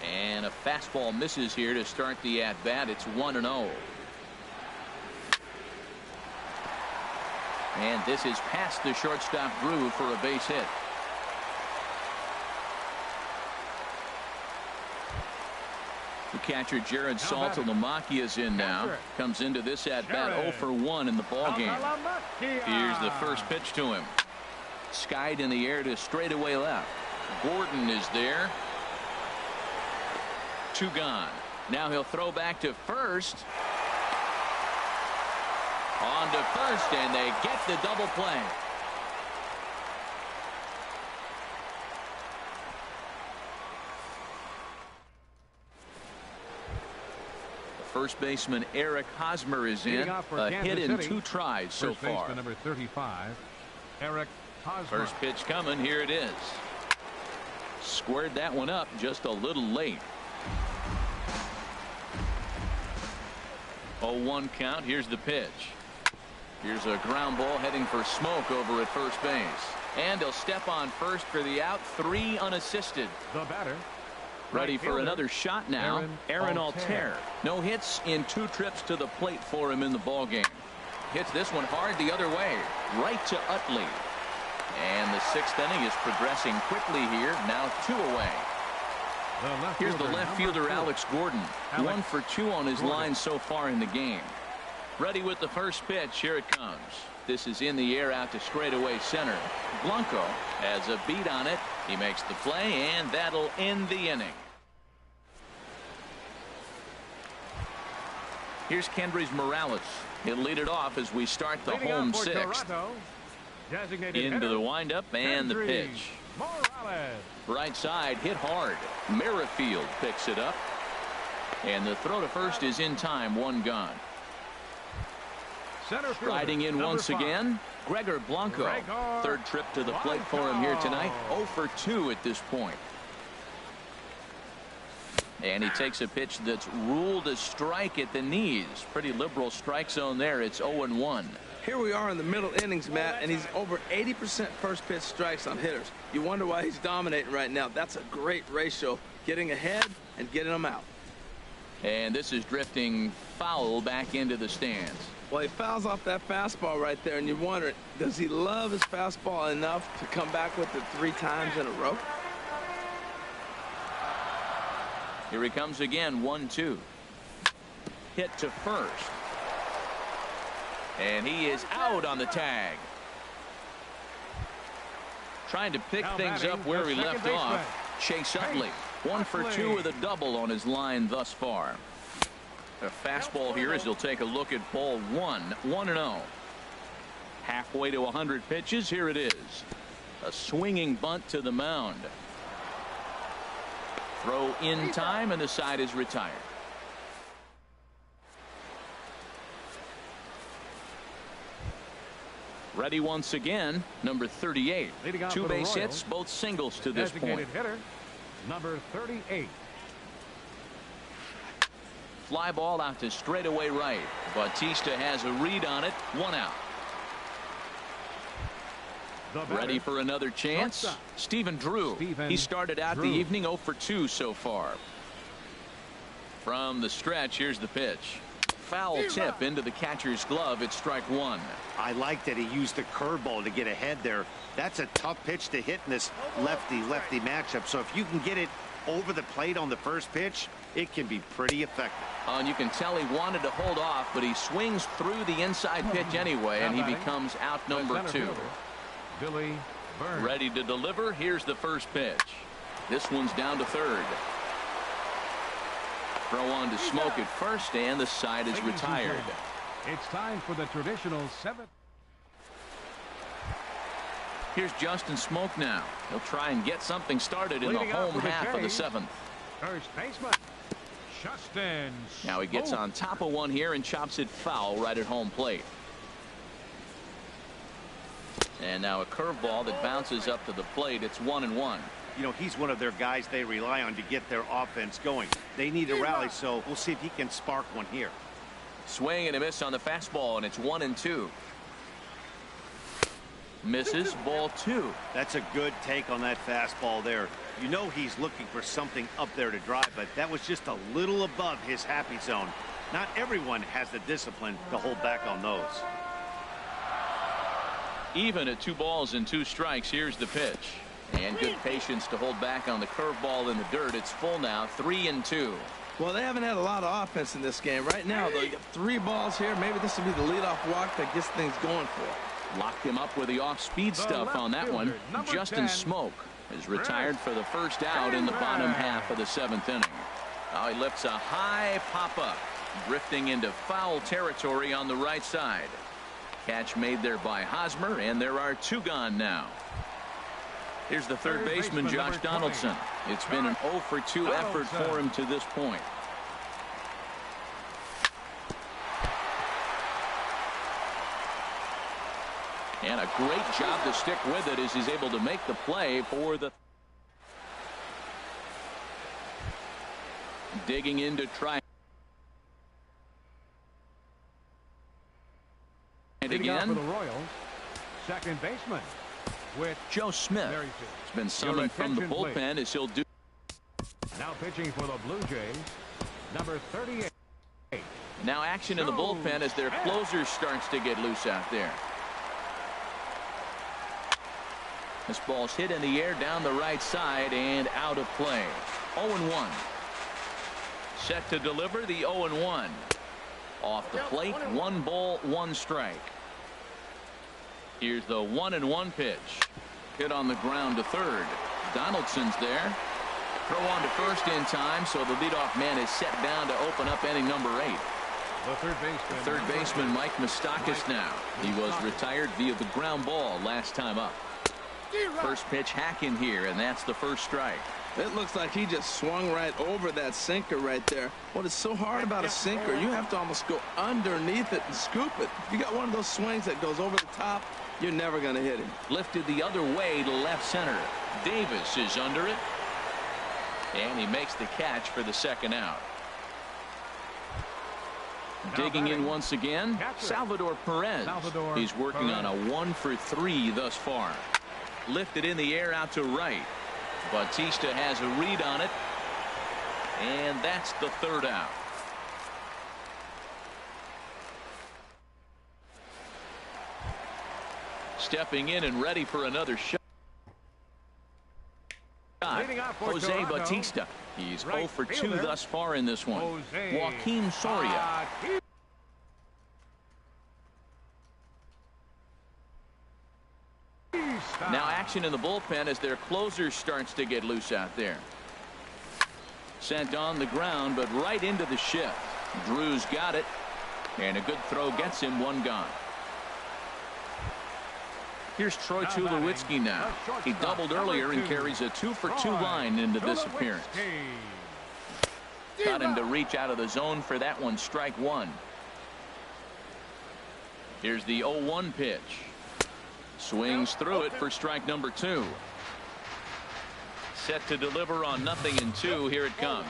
And a fastball misses here to start the at bat. It's 1-0. And this is past the shortstop, Drew, for a base hit. The catcher, Jared Saltalamacchia, is in now. Comes into this at bat 0 for 1 in the ball game. Here's the first pitch to him. Skied in the air to straightaway left. Gordon is there. 2 gone. Now he'll throw back to first. On to first, and they get the double play. First baseman Eric Hosmer is in. A hit in 2 tries so far. First baseman number 35, Eric Hosmer. First pitch coming. Here it is. Squared that one up just a little late. 0-1 count. Here's the pitch. Here's a ground ball heading for Smoke over at first base. And he'll step on first for the out. 3 unassisted. The batter, Ready for another shot now. Aaron Altair. No hits in 2 trips to the plate for him in the ballgame. Hits this one hard the other way. Right to Utley. And the 6th inning is progressing quickly here. Now 2 away. Here's the left fielder, Alex Gordon. 1 for 2 on his line so far in the game. Ready with the first pitch. Here it comes. This is in the air out to straightaway center. Blanco has a beat on it. He makes the play, and that'll end the inning. Here's Kendrys Morales. He'll lead it off as we start the home 6th. Into the windup and the pitch. Right side hit hard. Merrifield picks it up. And the throw to first is in time. 1 gone. Striding in once again, Gregor Blanco. 3rd trip to the plate for him here tonight. 0 for 2 at this point. And he takes a pitch that's ruled a strike at the knees. Pretty liberal strike zone there. It's 0-1. Here we are in the middle innings, Matt, and he's over 80% first pitch strikes on hitters. You wonder why he's dominating right now. That's a great ratio, getting ahead and getting them out. And this is drifting foul back into the stands. Well, he fouls off that fastball right there, and you wonder, does he love his fastball enough to come back with it 3 times in a row? Here he comes again. 1-2. Hit to first. And he is out on the tag. Trying to pick things up where he left off. Chase Utley. 1 for 2 with a double on his line thus far. A fastball here as he'll take a look at ball 1. 1-0. Halfway to 100 pitches. Here it is. A swinging bunt to the mound. Throw in time, and the side is retired. Ready once again, number 38. 2 base hits, both singles to this point. Hitter, number 38. Fly ball out to straightaway right. Bautista has a read on it. 1 out. Ready for another chance. Stephen Drew. He started out the evening 0 for 2 so far. From the stretch, here's the pitch. Foul tip into the catcher's glove. It's strike 1. I like that he used the curveball to get ahead there. That's a tough pitch to hit in this lefty-lefty matchup. So if you can get it over the plate on the first pitch, it can be pretty effective. And you can tell he wanted to hold off, but he swings through the inside pitch anyway, and he becomes out number 2. Billy Burns. Ready to deliver. Here's the first pitch. This one's down to 3rd. Throw on to Smoke at first, and the side is retired. It's time for the traditional 7th. Here's Justin Smoke now. He'll try and get something started in the home half of the 7th. First baseman Justin Smoke. Now he gets on top of one here and chops it foul right at home plate. And now a curveball that bounces up to the plate. It's 1-1. You know, he's one of their guys they rely on to get their offense going. They need a rally, so we'll see if he can spark one here. Swing and a miss on the fastball, and it's 1-2. Misses, ball 2. That's a good take on that fastball there. You know he's looking for something up there to drive, but that was just a little above his happy zone. Not everyone has the discipline to hold back on those. Even at 2 balls and 2 strikes. Here's the pitch. And good patience to hold back on the curveball in the dirt. It's full now, 3-2. Well, they haven't had a lot of offense in this game. Right now, though, you got 3 balls here. Maybe this will be the leadoff walk that gets things going for him. Locked him up with the off-speed stuff on that one. Justin Smoke is retired for the first out in the bottom half of the 7th inning. Now he lifts a high pop-up, drifting into foul territory on the right side. Catch made there by Hosmer, and there are 2 gone now. Here's the third baseman, Josh Donaldson. It's been an 0 for 2 effort for him to this point. And a great job to stick with it as he's able to make the play for the. Digging in to try. And again. For the Royals, second baseman with Joe Smith has been summoned from the bullpen as he'll do. Now pitching for the Blue Jays, number 38. Now action in the bullpen as their closer starts to get loose out there. This ball's hit in the air down the right side and out of play. 0-1. Set to deliver the 0-1. Off the plate, 1 ball, 1 strike. Here's the 1-1 pitch. Hit on the ground to third. Donaldson's there. Throw on to first in time, so the leadoff man is set down to open up inning number 8. The third baseman, Mike Moustakas now. He was retired via the ground ball last time up. First pitch hack in here, and that's the first strike. It looks like he just swung right over that sinker right there. What is so hard about a sinker, you have to almost go underneath it and scoop it. If you got one of those swings that goes over the top, you're never going to hit him. Lifted the other way to left center. Davis is under it. And he makes the catch for the second out. Digging in once again, Salvador Perez. He's working on a 1 for 3 thus far. Lifted in the air out to right. Bautista has a read on it. And that's the third out. Stepping in and ready for another shot. Jose Bautista. He's 0 for 2 thus far in this one. Joaquin Soria. Now action in the bullpen as their closer starts to get loose out there. Sent on the ground, but right into the shift. Drew's got it. And a good throw gets him 1 gone. Here's Troy Tulowitzki now. He doubled earlier and carries a 2 for 2 line into this appearance. Got him to reach out of the zone for that one. Strike 1. Here's the 0-1 pitch. Swings through it for strike number 2. Set to deliver on 0-2. Here it comes.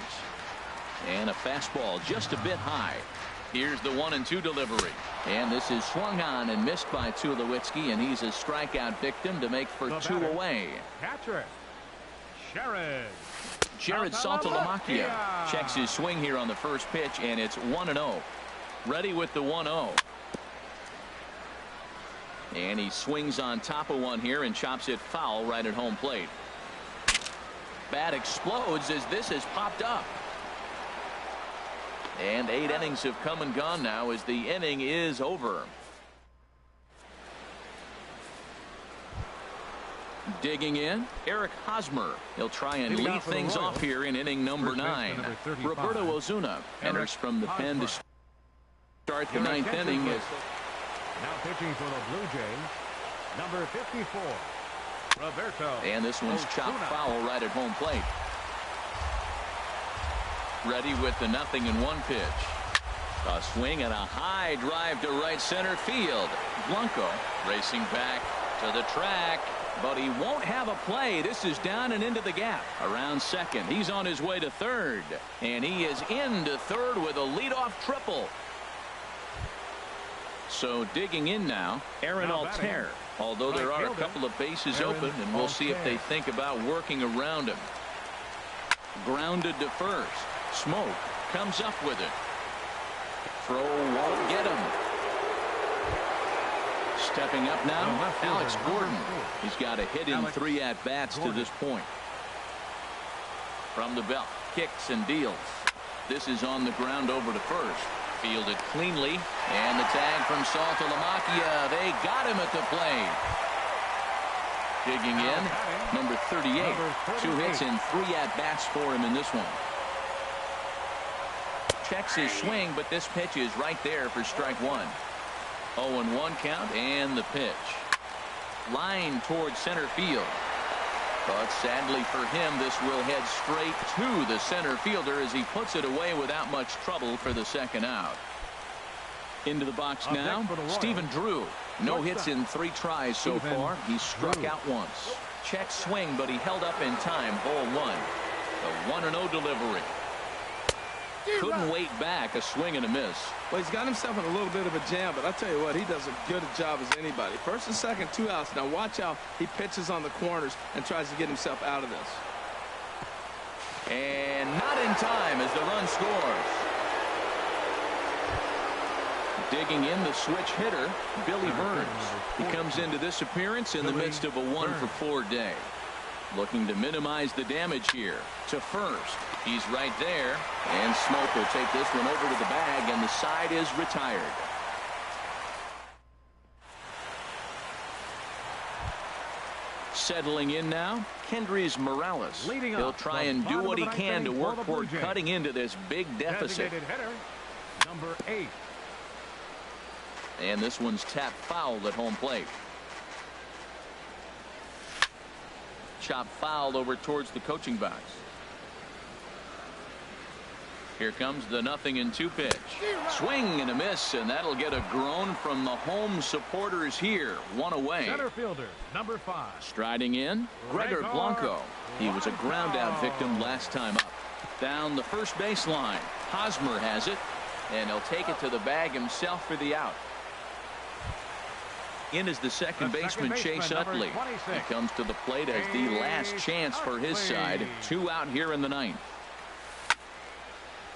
And a fastball just a bit high. Here's the 1-2 delivery. And this is swung on and missed by Tulowitzki, and he's a strikeout victim to make for 2 away. Catcher, Jared Saltalamacchia checks his swing here on the first pitch, and it's 1-0. Ready with the 1-0. And he swings on top of one here and chops it foul right at home plate. Bat explodes as this has popped up. And 8 innings have come and gone now as the inning is over. Digging in, Eric Hosmer. He'll try and lead things off here in inning number 9. Roberto Ozuna enters from the pen to start the 9th inning. Now pitching for the Blue Jays, number 54, Roberto. And this one's chopped foul right at home plate. Ready with the 0-1 pitch. A swing and a high drive to right center field. Blanco racing back to the track, but he won't have a play. This is down and into the gap. Around second. He's on his way to third. And he is into third with a leadoff triple. So digging in now, Aaron Altair. Although there are a couple of bases open, and we'll see if they think about working around him. Grounded to first. Smoke comes up with it. Throw won't get him. Stepping up now, Alex Gordon. He's got a hit in 3 at-bats to this point. From the belt, kicks and deals. This is on the ground over to first. Fielded cleanly, and the tag from Saltalamacchia. They got him at the plate. Digging in, number 38. 2 hits and 3 at-bats for him in this one. Checks his swing, but this pitch is right there for strike 1. 0-1 count, and the pitch. Line towards center field. But sadly for him, this will head straight to the center fielder as he puts it away without much trouble for the second out. Into the box now, Stephen Drew. No hits in 3 tries so far. He struck out once. Check swing, but he held up in time. Ball 1. The 1-0 delivery. Couldn't wait back. A swing and a miss. Well, he's got himself in a little bit of a jam, but I tell you what, he does as good a job as anybody. First and second, 2 outs. Now watch how he pitches on the corners and tries to get himself out of this. And not in time as the run scores. Digging in the switch hitter, Billy Burns. He comes into this appearance in the midst of a 1-for-4 day. Looking to minimize the damage here. To first. He's right there. And Smoke will take this one over to the bag, and the side is retired. Settling in now, Kendrys Morales. He'll try and do what he can to work toward cutting into this big deficit. Hitter, number 8. And this one's tapped foul at home plate. Chop foul over towards the coaching box. Here comes the 0-2 pitch. Swing and a miss, and that'll get a groan from the home supporters here. One away. Center fielder, number 5. Striding in, Gregor Blanco. He was a ground out victim last time up. Down the first baseline. Hosmer has it, and he'll take it to the bag himself for the out. In is the second baseman, Chase Utley. He comes to the plate as the last chance for his side. 2 out here in the 9th.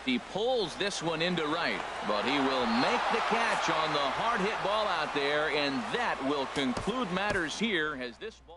He pulls this one into right, but he will make the catch on the hard hit ball out there, and that will conclude matters here as this ball.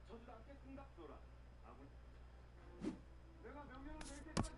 저주도 함께 승답 줘라. 아군. 내가 명령을 낼 때까지